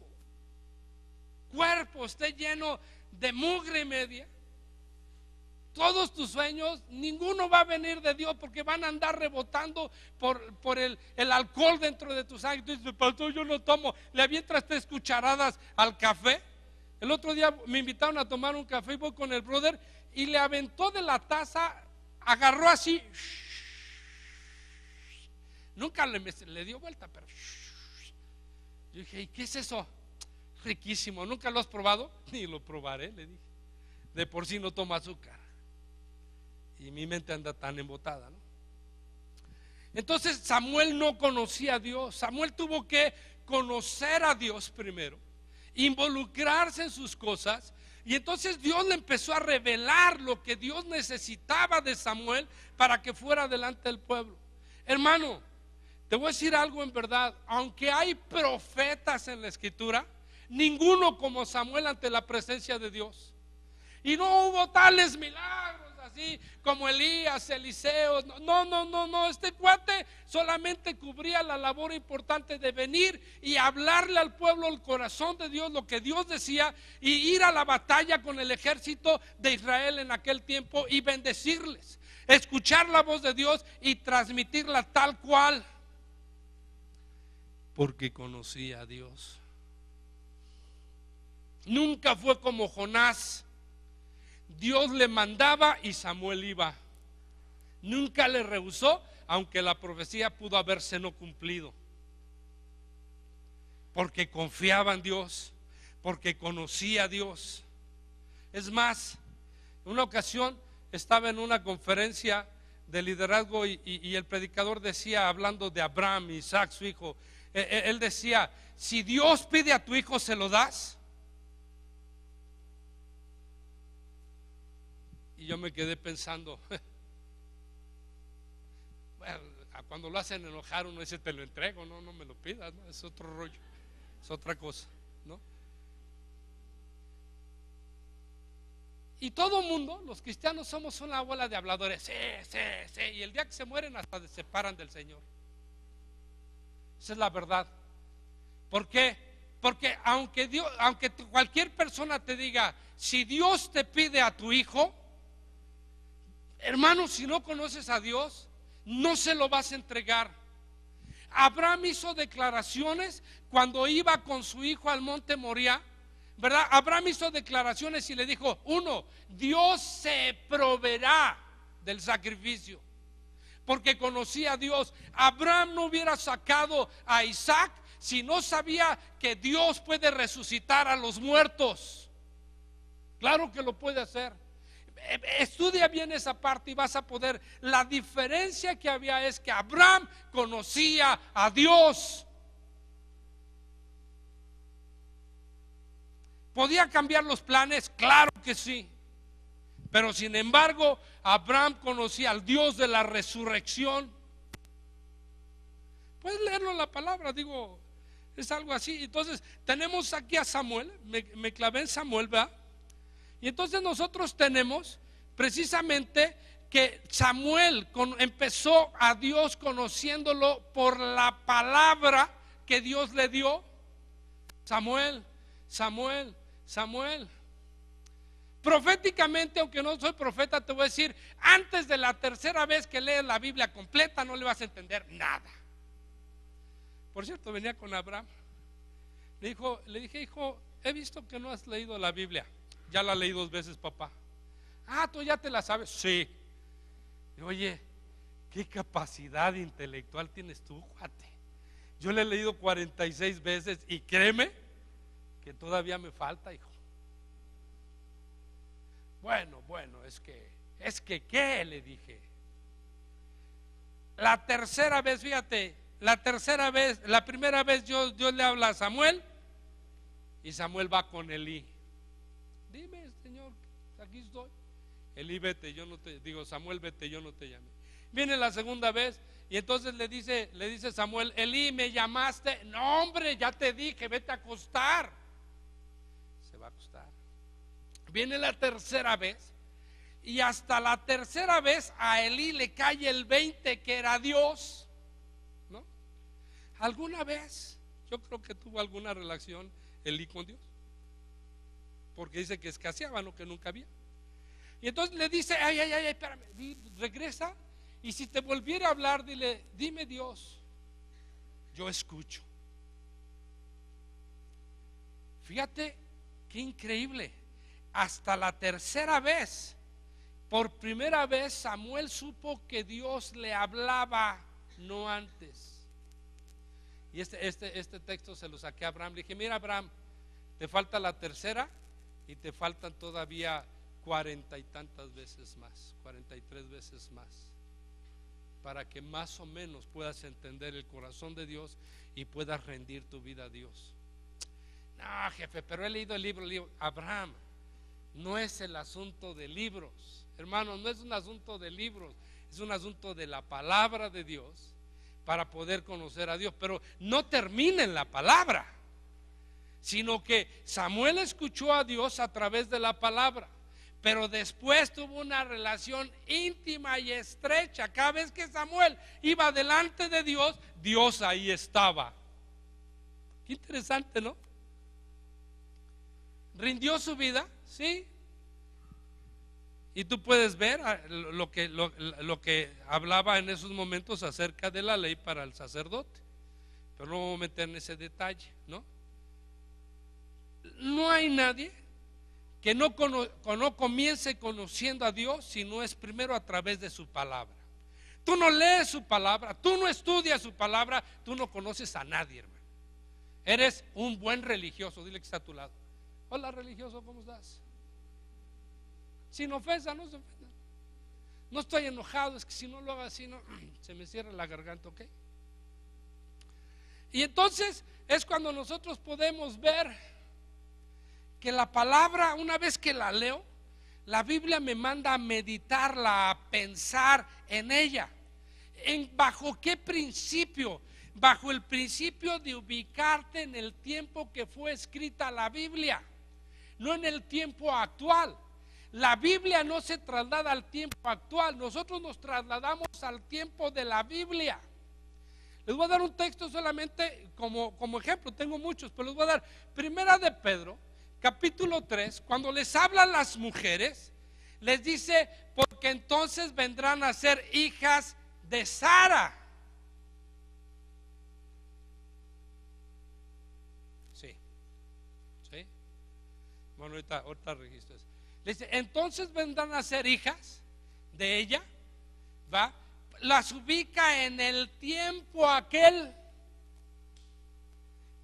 cuerpo esté lleno de mugre y media, todos tus sueños, ninguno va a venir de Dios, porque van a andar rebotando por el alcohol dentro de tu sangre. Tú dices, pastor, yo no tomo. Le avientas 3 cucharadas al café. El otro día me invitaron a tomar un café y voy con el brother y le aventó de la taza, agarró así, nunca le dio vuelta, pero yo dije, ¿y qué es eso? Riquísimo, ¿nunca lo has probado? Ni lo probaré, le dije. De por sí no tomo azúcar y mi mente anda tan embotada, ¿no? Entonces Samuel no conocía a Dios. Samuel tuvo que conocer a Dios primero, involucrarse en sus cosas. Y entonces Dios le empezó a revelar lo que Dios necesitaba de Samuel para que fuera delante del pueblo. Hermano, te voy a decir algo en verdad. Aunque hay profetas en la escritura, ninguno como Samuel ante la presencia de Dios. Y no hubo tales milagros así como Elías, Eliseo. No, este cuate solamente cubría la labor importante de venir y hablarle al pueblo el corazón de Dios, lo que Dios decía, y ir a la batalla con el ejército de Israel en aquel tiempo y bendecirles, escuchar la voz de Dios y transmitirla tal cual, porque conocía a Dios. Nunca fue como Jonás. Dios le mandaba y Samuel iba. Nunca le rehusó, aunque la profecía pudo haberse no cumplido, porque confiaba en Dios, porque conocía a Dios. Es más, Una ocasión estaba en una conferencia de liderazgo y el predicador decía, hablando de Abraham, Isaac, su hijo, él decía: si Dios pide a tu hijo, ¿se lo das? Y yo me quedé pensando, bueno, cuando lo hacen enojar uno dice: te lo entrego, no me lo pidas, ¿no? Es otro rollo, es otra cosa, ¿no? Y todo mundo, los cristianos, somos una bola de habladores, sí, y el día que se mueren hasta se separan del Señor. Esa es la verdad. ¿Por qué? Porque aunque cualquier persona te diga: si Dios te pide a tu hijo, hermano, si no conoces a Dios, no se lo vas a entregar. Abraham hizo declaraciones cuando iba con su hijo al monte Moriah, ¿verdad? Abraham hizo declaraciones y le dijo: uno, Dios se proveerá del sacrificio, porque conocía a Dios. Abraham no hubiera sacado a Isaac si no sabía que Dios puede resucitar a los muertos. Claro que lo puede hacer. Estudia bien esa parte y vas a poder. La diferencia que había es que Abraham conocía a Dios. ¿Podía cambiar los planes? Claro que sí. Pero sin embargo, Abraham conocía al Dios de la resurrección. Puedes leerlo en la palabra, digo, es algo así. Entonces tenemos aquí a Samuel, me clavé en Samuel, ¿verdad? Y entonces nosotros tenemos precisamente que Samuel empezó a Dios conociéndolo por la palabra que Dios le dio. Samuel. Proféticamente, aunque no soy profeta, te voy a decir, antes de la tercera vez que lees la Biblia completa no le vas a entender nada. Por cierto, venía con Abraham, le dije: hijo, he visto que no has leído la Biblia. Ya la leí 2 veces, papá. Ah, ¿tú ya te la sabes? Sí. Oye, ¿qué capacidad intelectual tienes tú, cuate? Yo la he leído 46 veces y créeme que todavía me falta, hijo. Bueno, es que ¿qué? Le dije. La tercera vez, fíjate, la primera vez Dios le habla a Samuel y Samuel va con Elí. Dime, Señor, aquí estoy. Elí, vete, Samuel, vete, yo no te llamé. Viene la segunda vez y entonces le dice Samuel: Elí, ¿me llamaste? No, hombre, ya te dije, vete a acostar. Se va a acostar. Viene la tercera vez y hasta la tercera vez a Elí le cae el 20 que era Dios, ¿no? ¿Alguna vez? Yo creo que tuvo alguna relación Elí con Dios, porque dice que escaseaba, no que nunca había. Y entonces le dice: ay, espérame, regresa, y si te volviera a hablar, dile: dime, Dios, yo escucho. Fíjate qué increíble. Hasta la tercera vez, por primera vez, Samuel supo que Dios le hablaba, no antes. Y este texto se lo saqué a Abraham. Le dije: mira, Abraham, te falta la tercera y te faltan todavía 40 y tantas veces más, 43 veces más, para que más o menos puedas entender el corazón de Dios y puedas rendir tu vida a Dios. No, jefe, pero he leído el libro. Abraham, no es el asunto de libros, hermano, no es un asunto de libros, es un asunto de la palabra de Dios para poder conocer a Dios. Pero no termina en la palabra, sino que Samuel escuchó a Dios a través de la palabra, pero después tuvo una relación íntima y estrecha. Cada vez que Samuel iba delante de Dios, Dios ahí estaba. Qué interesante, ¿no? ¿Rindió su vida? Sí. Y tú puedes ver lo que hablaba en esos momentos acerca de la ley para el sacerdote, pero no vamos a meter en ese detalle, ¿no? No hay nadie que no comience conociendo a Dios si no es primero a través de su palabra. Tú no lees su palabra, tú no estudias su palabra, tú no conoces a nadie, hermano. Eres un buen religioso. Dile que está a tu lado: hola, religioso, ¿cómo estás? Sin ofensa, no se ofendan. No estoy enojado, es que si no lo hago así, no, se me cierra la garganta, ¿ok? Y entonces es cuando nosotros podemos ver que la palabra, una vez que la leo, la Biblia me manda a meditarla, a pensar en ella. ¿Bajo qué principio? Bajo el principio de ubicarte en el tiempo que fue escrita la Biblia, no en el tiempo actual. La Biblia no se traslada al tiempo actual, nosotros nos trasladamos al tiempo de la Biblia. Les voy a dar un texto solamente como ejemplo, tengo muchos, pero les voy a dar Primera de Pedro, capítulo 3, cuando les hablan las mujeres, les dice, porque entonces vendrán a ser hijas de Sara. Sí, sí. Bueno, ahorita registro eso. Le dice, entonces vendrán a ser hijas de ella, ¿va? Las ubica en el tiempo aquel.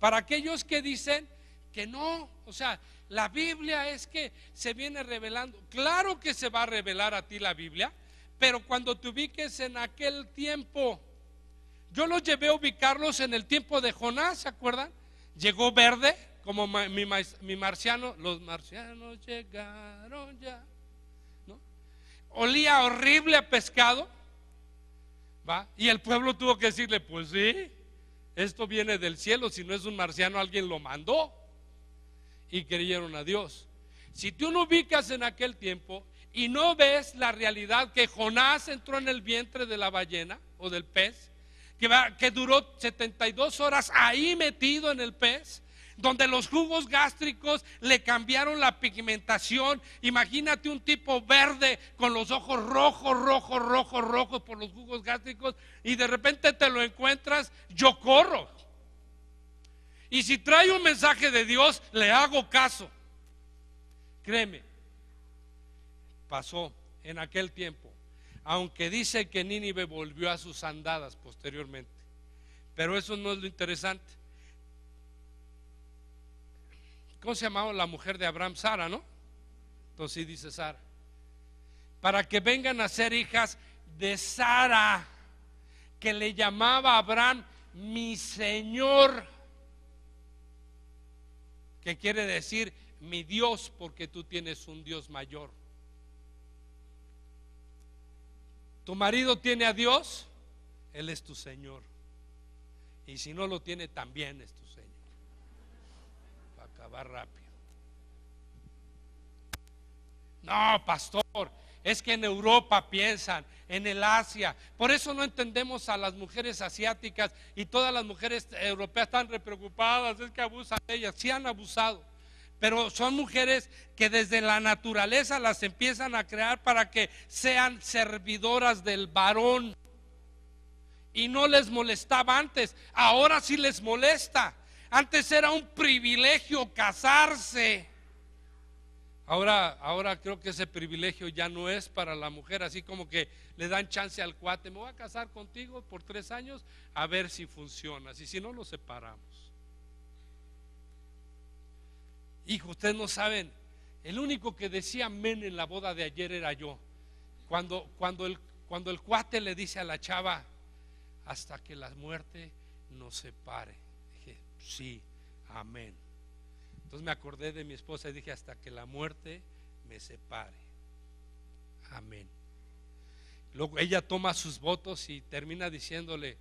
Para aquellos que dicen que no, o sea, la Biblia es que se viene revelando. Claro que se va a revelar a ti la Biblia, pero cuando te ubiques en aquel tiempo. Yo los llevé a ubicarlos en el tiempo de Jonás, ¿se acuerdan? Llegó verde, como mi marciano, los marcianos llegaron ya, ¿no? Olía horrible a pescado, ¿va? Y el pueblo tuvo que decirle, pues sí, esto viene del cielo, si no es un marciano alguien lo mandó. Y creyeron a Dios. Si tú no ubicas en aquel tiempo y no ves la realidad que Jonás entró en el vientre de la ballena o del pez, que duró 72 horas ahí metido en el pez, donde los jugos gástricos le cambiaron la pigmentación. Imagínate un tipo verde con los ojos rojos por los jugos gástricos, y de repente te lo encuentras. Yo corro, y si trae un mensaje de Dios, le hago caso. Créeme, pasó en aquel tiempo, aunque dice que Nínive volvió a sus andadas posteriormente, pero eso no es lo interesante. ¿Cómo se llamaba la mujer de Abraham? Sara, ¿no? Entonces sí dice Sara, para que vengan a ser hijas de Sara, que le llamaba a Abraham mi Señor, que quiere decir mi Dios, porque tú tienes un Dios mayor. Tu marido tiene a Dios, Él es tu Señor, y si no lo tiene, también es tu Señor. Va a acabar rápido. No, pastor, es que en Europa piensan, en el Asia, por eso no entendemos a las mujeres asiáticas, y todas las mujeres europeas están re preocupadas, es que abusan de ellas. Sí han abusado, pero son mujeres que desde la naturaleza las empiezan a crear para que sean servidoras del varón, y no les molestaba antes, ahora sí les molesta. Antes era un privilegio casarse. Ahora creo que ese privilegio ya no es para la mujer, así como que le dan chance al cuate, me voy a casar contigo por 3 años a ver si funciona, si no, nos separamos. Hijo, ustedes no saben, el único que decía amén en la boda de ayer era yo. Cuando el cuate le dice a la chava, hasta que la muerte nos separe, dije, sí, amén. Entonces me acordé de mi esposa y dije, hasta que la muerte me separe, amén. Luego ella toma sus votos y termina diciéndole,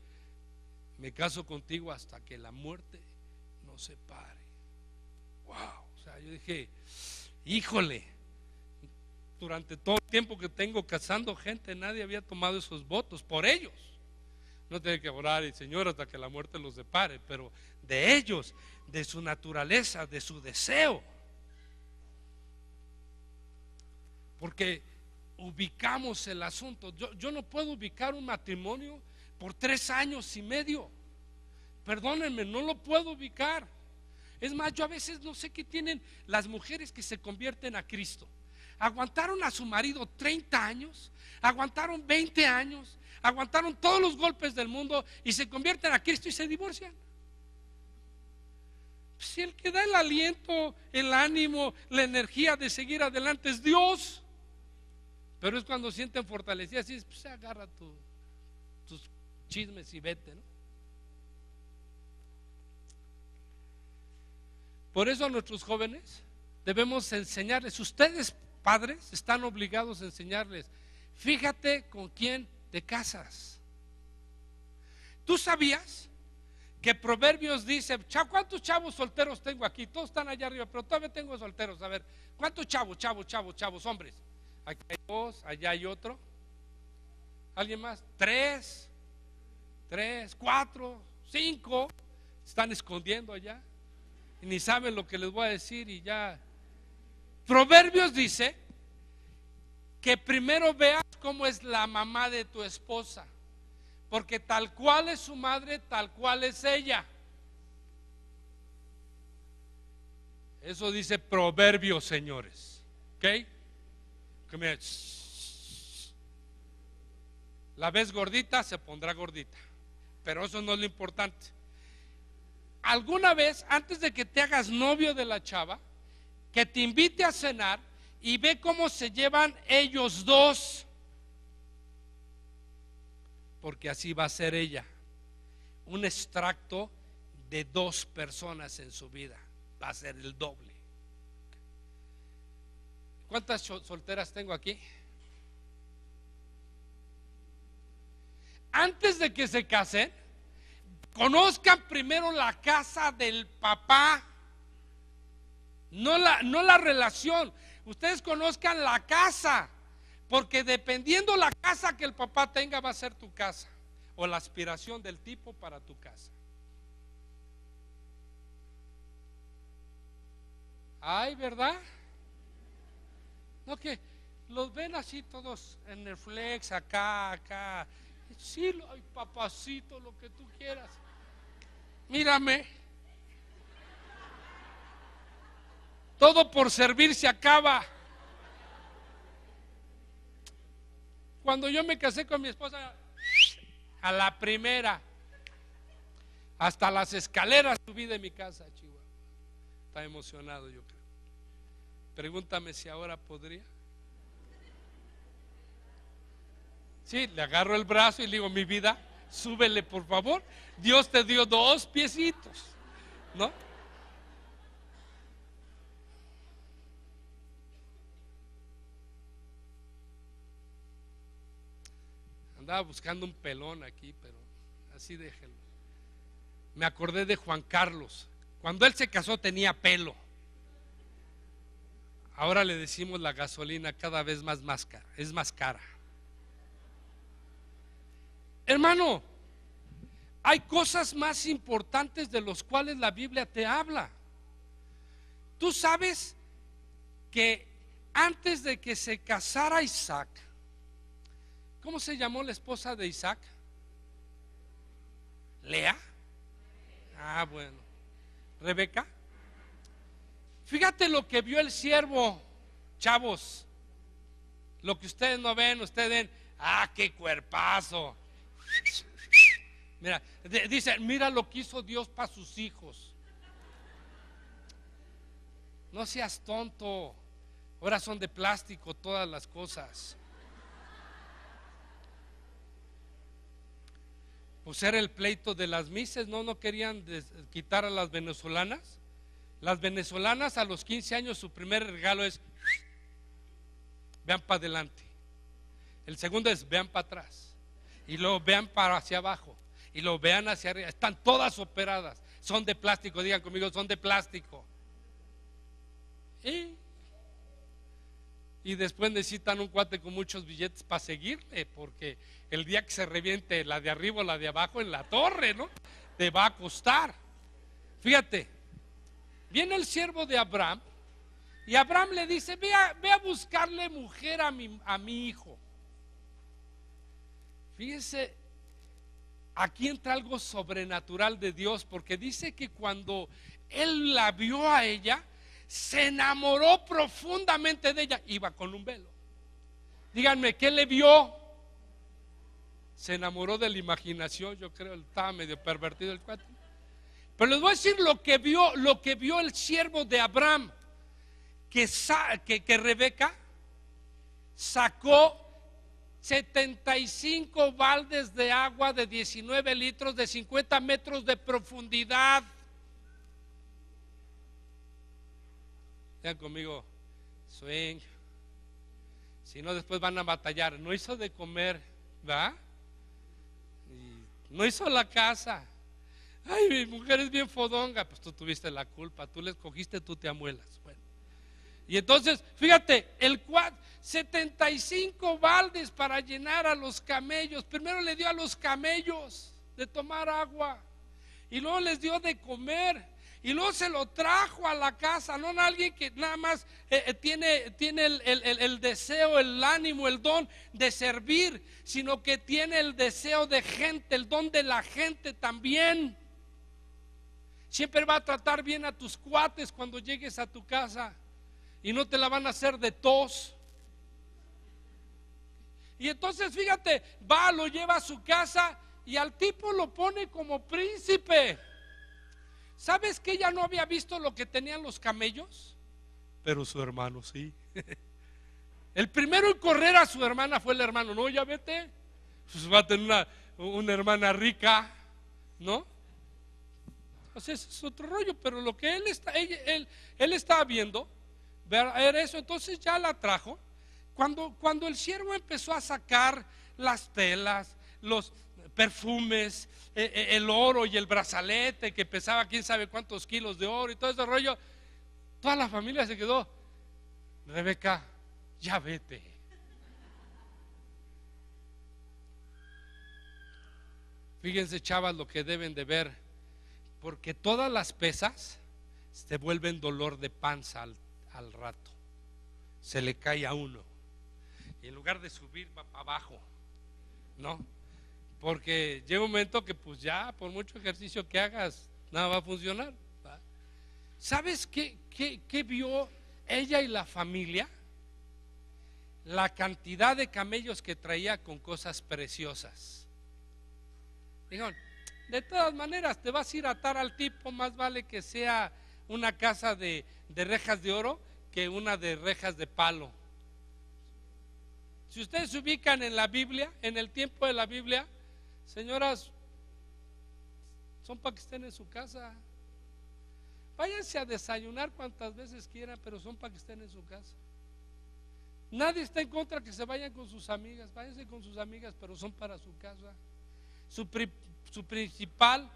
me caso contigo hasta que la muerte nos separe. Wow, o sea, yo dije, híjole, durante todo el tiempo que tengo casando gente, nadie había tomado esos votos por ellos. No tiene que orar y Señor hasta que la muerte los separe, pero de ellos, de su naturaleza, de su deseo. Porque ubicamos el asunto. Yo no puedo ubicar un matrimonio por 3 años y medio. Perdónenme, no lo puedo ubicar. Es más, yo a veces no sé qué tienen las mujeres que se convierten a Cristo. Aguantaron a su marido 30 años, aguantaron 20 años, aguantaron todos los golpes del mundo y se convierten a Cristo y se divorcian. Si el que da el aliento, el ánimo, la energía de seguir adelante es Dios. Pero es cuando sienten fortalecidas, y pues agarra tus chismes y vete, ¿no? Por eso a nuestros jóvenes debemos enseñarles. Ustedes, padres, están obligados a enseñarles. Fíjate con quién te casas. ¿Tú sabías que Proverbios dice, ¿cuántos chavos solteros tengo aquí? Todos están allá arriba, pero todavía tengo solteros. A ver, ¿cuántos chavos, hombres? Aquí hay dos, allá hay otro. ¿Alguien más? Tres, 4, 5. Están escondiendo allá y ni saben lo que les voy a decir y ya. Proverbios dice que primero veas cómo es la mamá de tu esposa, porque tal cual es su madre, tal cual es ella. Eso dice Proverbios, señores. ¿Ok? Que mira, la ves gordita, se pondrá gordita, pero eso no es lo importante. Alguna vez, antes de que te hagas novio de la chava, que te invite a cenar y ve cómo se llevan ellos dos, porque así va a ser ella, un extracto de 2 personas en su vida, va a ser el doble. ¿Cuántas solteras tengo aquí? Antes de que se casen, conozcan primero la casa del papá, no la relación. Ustedes conozcan la casa, porque dependiendo la casa que el papá tenga va a ser tu casa, o la aspiración del tipo para tu casa. Ay, ¿verdad? No, que los ven así todos en el flex, acá. Sí, ay, papacito, lo que tú quieras. Mírame. Todo por servir se acaba. Cuando yo me casé con mi esposa, a la primera, hasta las escaleras subí de mi casa, Chihuahua. Está emocionado, yo creo. Pregúntame si ahora podría. Sí, le agarro el brazo y le digo, mi vida, súbele por favor. Dios te dio 2 piecitos, ¿no? Andaba buscando un pelón aquí, pero así déjenlo. Me acordé de Juan Carlos. Cuando él se casó tenía pelo. Ahora le decimos la gasolina cada vez más cara, es más cara. Hermano, hay cosas más importantes de las cuales la Biblia te habla. Tú sabes que antes de que se casara Isaac, ¿cómo se llamó la esposa de Isaac? ¿Lea? Ah, bueno. ¿Rebeca? Fíjate lo que vio el siervo, chavos. Lo que ustedes no ven, ustedes ven, ah, qué cuerpazo. Mira, dice, mira lo que hizo Dios para sus hijos. No seas tonto. Ahora son de plástico todas las cosas. Pues era el pleito de las mises, no querían quitar a las venezolanas. Las venezolanas a los 15 años su primer regalo es vean para adelante. El segundo es vean para atrás. Y luego vean para hacia abajo. Y luego vean hacia arriba. Están todas operadas. Son de plástico, digan conmigo, son de plástico. Y después necesitan un cuate con muchos billetes para seguirle, porque el día que se reviente la de arriba o la de abajo en la torre, ¿no? Te va a costar. Fíjate. Viene el siervo de Abraham y Abraham le dice, ve a buscarle mujer a mi hijo. Fíjese, aquí entra algo sobrenatural de Dios, porque dice que cuando él la vio a ella, se enamoró profundamente de ella. Iba con un velo. Díganme, ¿qué le vio? Se enamoró de la imaginación, yo creo, estaba medio pervertido el cuate. Pero les voy a decir lo que vio el siervo de Abraham, que Rebeca sacó 75 baldes de agua de 19 litros de 50 metros de profundidad. Vean conmigo, swing. Si no, después van a batallar. No hizo de comer, ¿va? No hizo la casa. Ay, mi mujer es bien fodonga. Pues tú tuviste la culpa, tú le escogiste, tú te amuelas. Bueno. Y entonces, fíjate, 75 baldes para llenar a los camellos. Primero le dio a los camellos de tomar agua, y luego les dio de comer, y luego se lo trajo a la casa. No alguien que nada más tiene el deseo, el ánimo, el don de servir, sino que tiene el deseo de gente, el don de la gente también. Siempre va a tratar bien a tus cuates cuando llegues a tu casa, y no te la van a hacer de tos. Y entonces fíjate, va, lo lleva a su casa y al tipo lo pone como príncipe. ¿Sabes que ella no había visto lo que tenían los camellos? Pero su hermano sí. El primero en correr a su hermana fue el hermano. No, ya vete, pues va a tener una hermana rica, ¿no? Entonces es otro rollo. Pero lo que él estaba viendo era eso. Entonces ya la trajo. Cuando el siervo empezó a sacar las telas, los perfumes, el oro y el brazalete que pesaba quién sabe cuántos kilos de oro y todo ese rollo, toda la familia se quedó. Rebeca, ya vete. Fíjense, chavas, lo que deben de ver, porque todas las pesas se vuelven dolor de panza al rato. Se le cae a uno, y en lugar de subir va para abajo, ¿no? Porque llega un momento que pues ya por mucho ejercicio que hagas nada va a funcionar, ¿va? ¿Sabes qué vio ella y la familia? La cantidad de camellos que traía con cosas preciosas. Dijeron, de todas maneras te vas a ir a atar al tipo, más vale que sea una casa de rejas de oro que una de rejas de palo. Si ustedes se ubican en la Biblia, en el tiempo de la Biblia, señoras, son para que estén en su casa. Váyanse a desayunar cuantas veces quieran, pero son para que estén en su casa. Nadie está en contra que se vayan con sus amigas. Váyanse con sus amigas, pero son para su casa. Su principal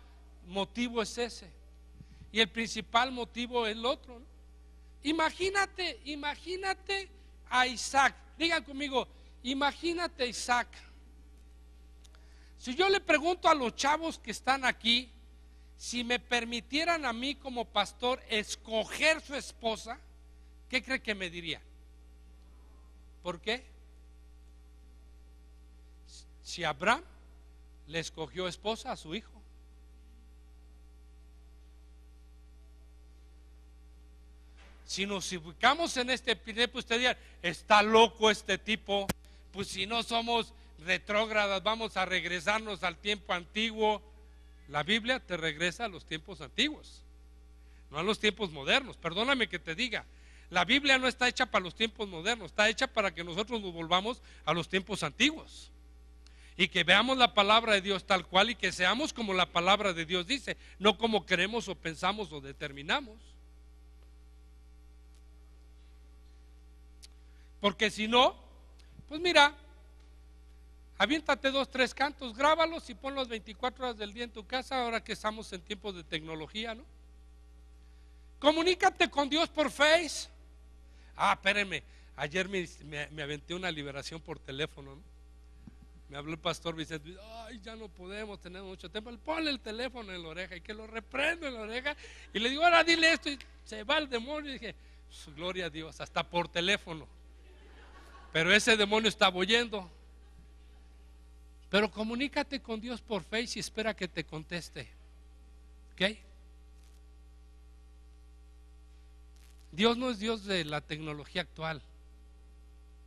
motivo es ese, y el principal motivo es el otro, ¿no? Imagínate a Isaac. Digan conmigo, imagínate a Isaac. Si yo le pregunto a los chavos que están aquí, si me permitieran a mí como pastor escoger su esposa, ¿qué cree que me dirían? ¿Por qué? Si Abraham le escogió esposa a su hijo. Si nos ubicamos en este epidemia, pues usted diría, está loco este tipo. Pues si no somos retrógradas, vamos a regresarnos al tiempo antiguo. La Biblia te regresa a los tiempos antiguos, no a los tiempos modernos. Perdóname que te diga, la Biblia no está hecha para los tiempos modernos, está hecha para que nosotros nos volvamos a los tiempos antiguos y que veamos la palabra de Dios tal cual, y que seamos como la palabra de Dios dice, no como queremos o pensamos o determinamos. Porque si no, pues mira, aviéntate 2, 3 cantos, grábalos y ponlos 24 horas del día en tu casa, ahora que estamos en tiempos de tecnología, ¿no? Comunícate con Dios por Face. Espérenme, ayer me aventé una liberación por teléfono, ¿no? Me habló el pastor Vicente, ay, ya no podemos, tenemos mucho tiempo. Ponle el teléfono en la oreja, y que lo reprendo en la oreja, y le digo, ahora dile esto, y se va el demonio. Y dije, gloria a Dios, hasta por teléfono. Pero ese demonio estaba oyendo. Pero comunícate con Dios por Face y espera que te conteste, ¿ok? Dios no es Dios de la tecnología actual,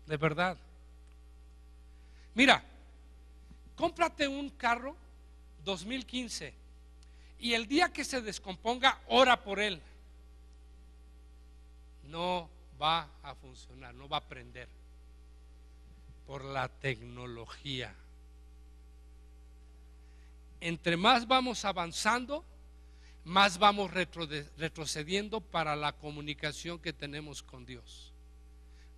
de verdad. Mira, cómprate un carro 2015 y el día que se descomponga, ora por él. No va a funcionar, no va a prender. por la tecnología. Entre más vamos avanzando, más vamos retrocediendo para la comunicación que tenemos con Dios.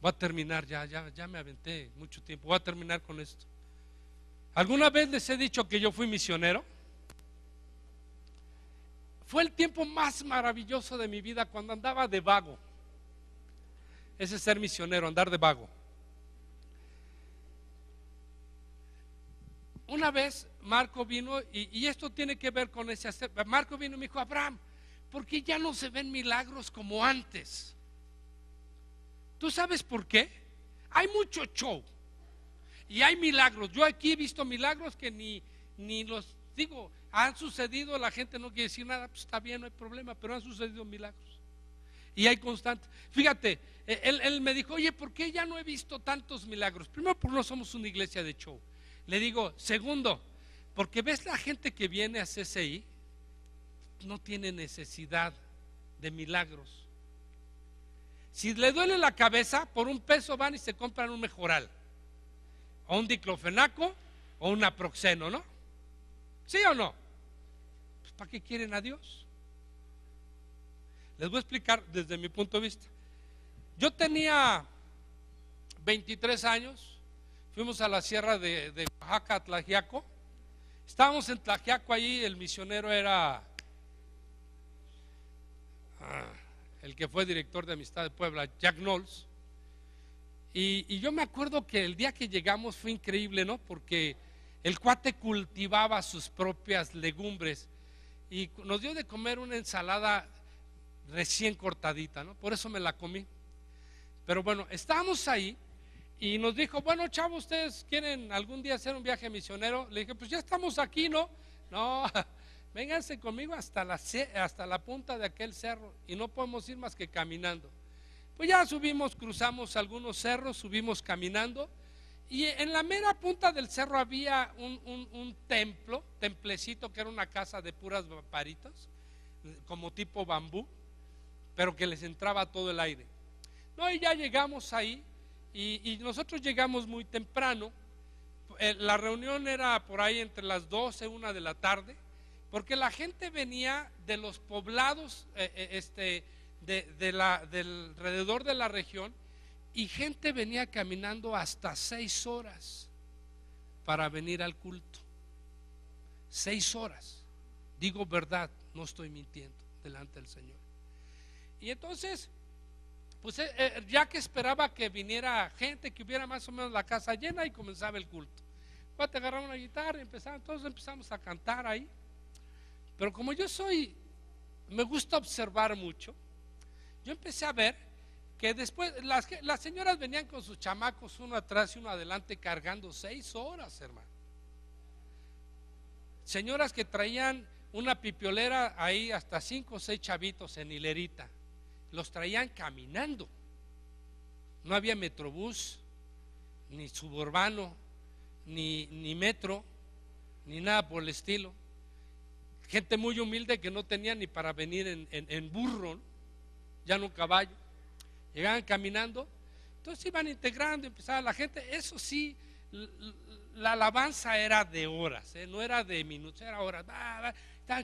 Voy a terminar, ya me aventé mucho tiempo. Voy a terminar con esto. ¿Alguna vez les he dicho que yo fui misionero? Fue el tiempo más maravilloso de mi vida cuando andaba de vago. Ese es ser misionero, andar de vago. Una vez Marco vino, y esto tiene que ver con ese hacer. Marco vino y me dijo: Abraham, ¿por qué ya no se ven milagros como antes? ¿Tú sabes por qué? Hay mucho show y hay milagros. Yo aquí he visto milagros que ni los digo, han sucedido. La gente no quiere decir nada, pues está bien, no hay problema, pero han sucedido milagros y hay constantes. Fíjate, él me dijo: oye, ¿por qué ya no he visto tantos milagros? Primero, porque no somos una iglesia de show. Le digo: segundo, porque ves la gente que viene a CCI no tiene necesidad de milagros. Si le duele la cabeza, por $1 van y se compran un Mejoral, o un diclofenaco, o un naproxeno, ¿no? ¿Sí o no? Pues ¿para qué quieren a Dios? Les voy a explicar desde mi punto de vista. Yo tenía 23 años, fuimos a la sierra de Oaxaca, Tlaxiaco. Estábamos en Tlaxiaco, ahí el misionero era el que fue director de Amistad de Puebla, Jack Knowles. Y yo me acuerdo que el día que llegamos fue increíble, ¿no? Porque el cuate cultivaba sus propias legumbres y nos dio de comer una ensalada recién cortadita, ¿no? Por eso me la comí. Pero bueno, estábamos ahí y nos dijo: bueno, chavos, ¿ustedes quieren algún día hacer un viaje misionero? Le dije: pues ya estamos aquí, ¿no? No, vénganse conmigo hasta la punta de aquel cerro y no podemos ir más que caminando. Pues ya subimos, cruzamos algunos cerros, subimos caminando, y en la mera punta del cerro había un templecito que era una casa de puras paritas, como tipo bambú, pero que les entraba todo el aire. No, y ya llegamos ahí, y nosotros llegamos muy temprano. La reunión era por ahí entre las 12, 1 de la tarde, porque la gente venía de los poblados del alrededor de la región, y gente venía caminando hasta 6 horas para venir al culto. 6 horas, digo verdad, no estoy mintiendo delante del Señor. Y entonces, pues ya que esperaba que viniera gente, que hubiera más o menos la casa llena, y comenzaba el culto. Te agarraba una guitarra y todos empezamos a cantar ahí. Pero como me gusta observar mucho, yo empecé a ver que después las señoras venían con sus chamacos, uno atrás y uno adelante, cargando 6 horas, hermano. Señoras que traían una pipiolera ahí, hasta 5 o 6 chavitos en hilerita, los traían caminando. No había metrobús, ni suburbano, ni metro, ni nada por el estilo. Gente muy humilde que no tenía ni para venir en burro, ¿no? Ya no caballo. Llegaban caminando. Entonces iban integrando, empezaba la gente. Eso sí, la alabanza era de horas, no era de minutos, era horas.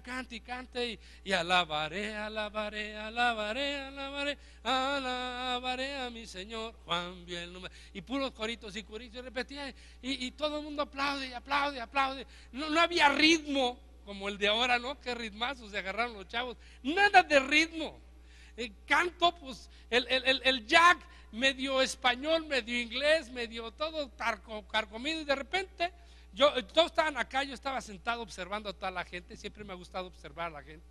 Cante y cante, y alabaré, alabaré, alabaré, alabaré, alabaré a mi Señor Juan bien número. Y puros coritos y coritos, y repetía, y todo el mundo aplaude y aplaude y aplaude. No había ritmo como el de ahora, ¿no? Qué ritmazos se agarraron los chavos. Nada de ritmo. Canto, pues el Jack, medio español, medio inglés, medio todo carcomido, y de repente todos estaban acá, yo estaba sentado observando a toda la gente. Siempre me ha gustado observar a la gente,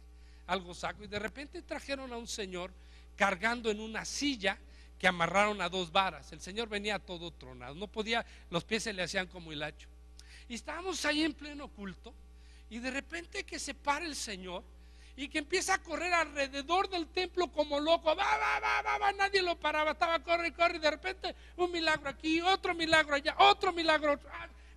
algo saco, y de repente trajeron a un señor cargando en una silla que amarraron a 2 varas. El señor venía todo tronado, no podía, los pies se le hacían como hilacho, y estábamos ahí en pleno culto, y de repente que se para el señor y que empieza a correr alrededor del templo como loco. Va, nadie lo paraba, estaba corre, y de repente un milagro aquí, otro milagro allá, otro milagro,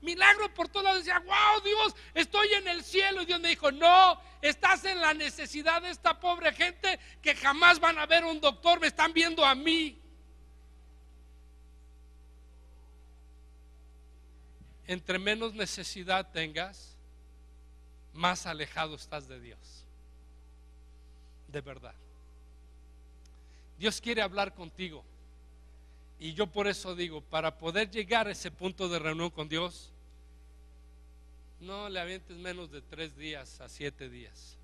milagro por todos lados. Decía: wow, Dios, estoy en el cielo. Y Dios me dijo: no, estás en la necesidad de esta pobre gente que jamás van a ver un doctor, me están viendo a mí. entre menos necesidad tengas, más alejado estás de Dios. De verdad. Dios quiere hablar contigo. Y yo por eso digo, para poder llegar a ese punto de reunión con Dios, no le avientes menos de 3 días a 7 días,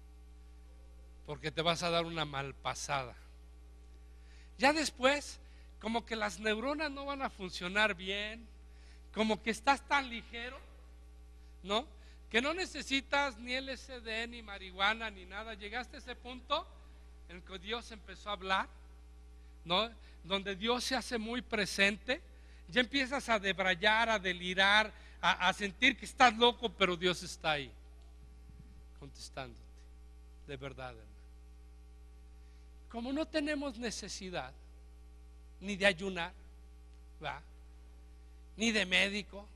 porque te vas a dar una malpasada. Ya después, como que las neuronas no van a funcionar bien, como que estás tan ligero, ¿no? Que no necesitas ni LSD, ni marihuana, ni nada. Llegaste a ese punto en que Dios empezó a hablar, ¿no? Donde Dios se hace muy presente. Ya empiezas a debrayar, a delirar, a sentir que estás loco, pero Dios está ahí contestándote. De verdad, hermano. Como no tenemos necesidad ni de ayunar, ¿va? Ni de médico,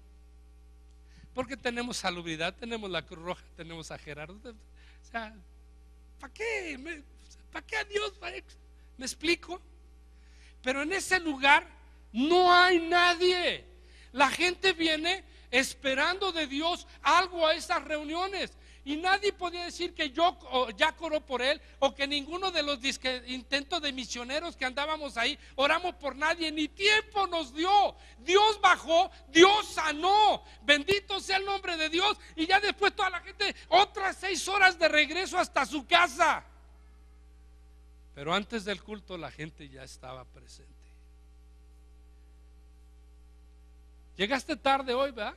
porque tenemos salubridad, tenemos la Cruz Roja, tenemos a Gerardo. O sea, ¿para qué? ¿Para qué a Dios? ¿Me explico? Pero en ese lugar no hay nadie. La gente viene esperando de Dios algo a esas reuniones. Y nadie podía decir que yo ya oró por él, o que ninguno de los intentos de misioneros que andábamos ahí oramos por nadie. Ni tiempo nos dio. Dios bajó, Dios sanó. Bendito sea el nombre de Dios. Y ya después toda la gente, otras 6 horas de regreso hasta su casa. Pero antes del culto la gente ya estaba presente. Llegaste tarde hoy, ¿verdad?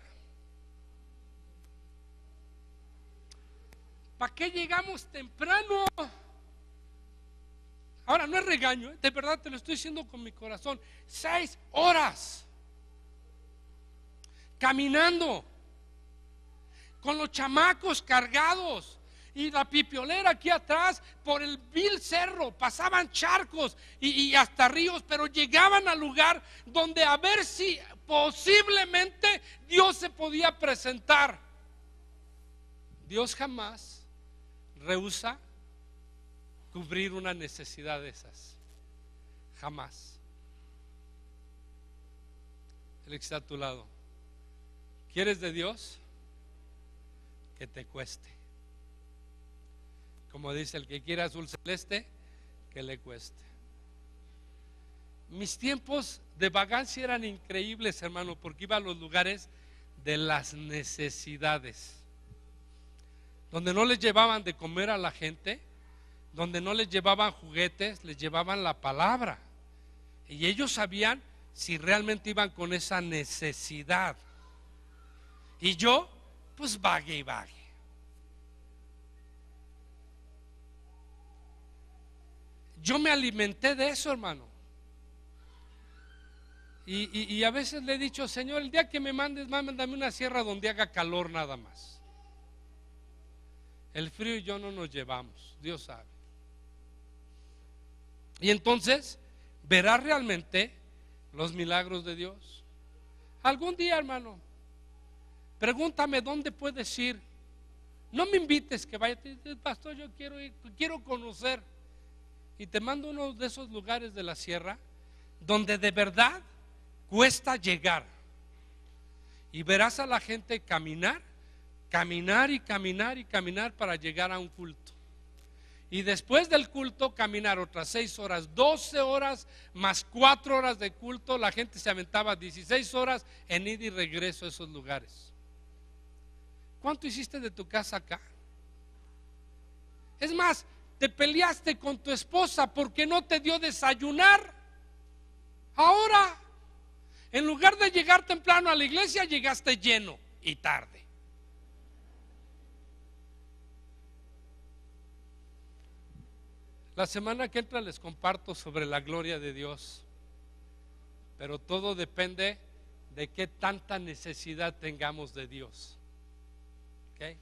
¿Para qué llegamos temprano? Ahora no es regaño, de verdad te lo estoy diciendo con mi corazón. 6 horas caminando, con los chamacos cargados y la pipiolera aquí atrás por el vil cerro. Pasaban charcos y hasta ríos, pero llegaban al lugar donde a ver si posiblemente Dios se podía presentar. Dios jamás rehúsa cubrir una necesidad de esas. Jamás. Él está a tu lado. ¿Quieres de Dios? Que te cueste. Como dice el que quiera azul celeste, que le cueste. Mis tiempos de vagancia eran increíbles, hermano, porque iba a los lugares de las necesidades, donde no les llevaban de comer a la gente, donde no les llevaban juguetes, les llevaban la palabra. Y ellos sabían si realmente iban con esa necesidad. Y yo, pues vague y vague. Yo me alimenté de eso, hermano. Y a veces le he dicho, Señor, el día que me mandes, mándame una sierra donde haga calor nada más. El frío y yo no nos llevamos, Dios sabe. Y entonces verás realmente los milagros de Dios. Algún día, hermano, pregúntame dónde puedes ir. No me invites que vaya, pastor, yo quiero ir, quiero conocer. Y te mando uno de esos lugares de la sierra donde de verdad cuesta llegar. Y verás a la gente caminar y caminar y caminar para llegar a un culto. Y después del culto caminar otras 6 horas, 12 horas más 4 horas de culto. La gente se aventaba 16 horas en ida y regreso a esos lugares. ¿Cuánto hiciste de tu casa acá? Es más, te peleaste con tu esposa porque no te dio desayunar. Ahora, en lugar de llegar temprano a la iglesia, llegaste lleno y tarde. La semana que entra les comparto sobre la gloria de Dios, pero todo depende de qué tanta necesidad tengamos de Dios. ¿Ok?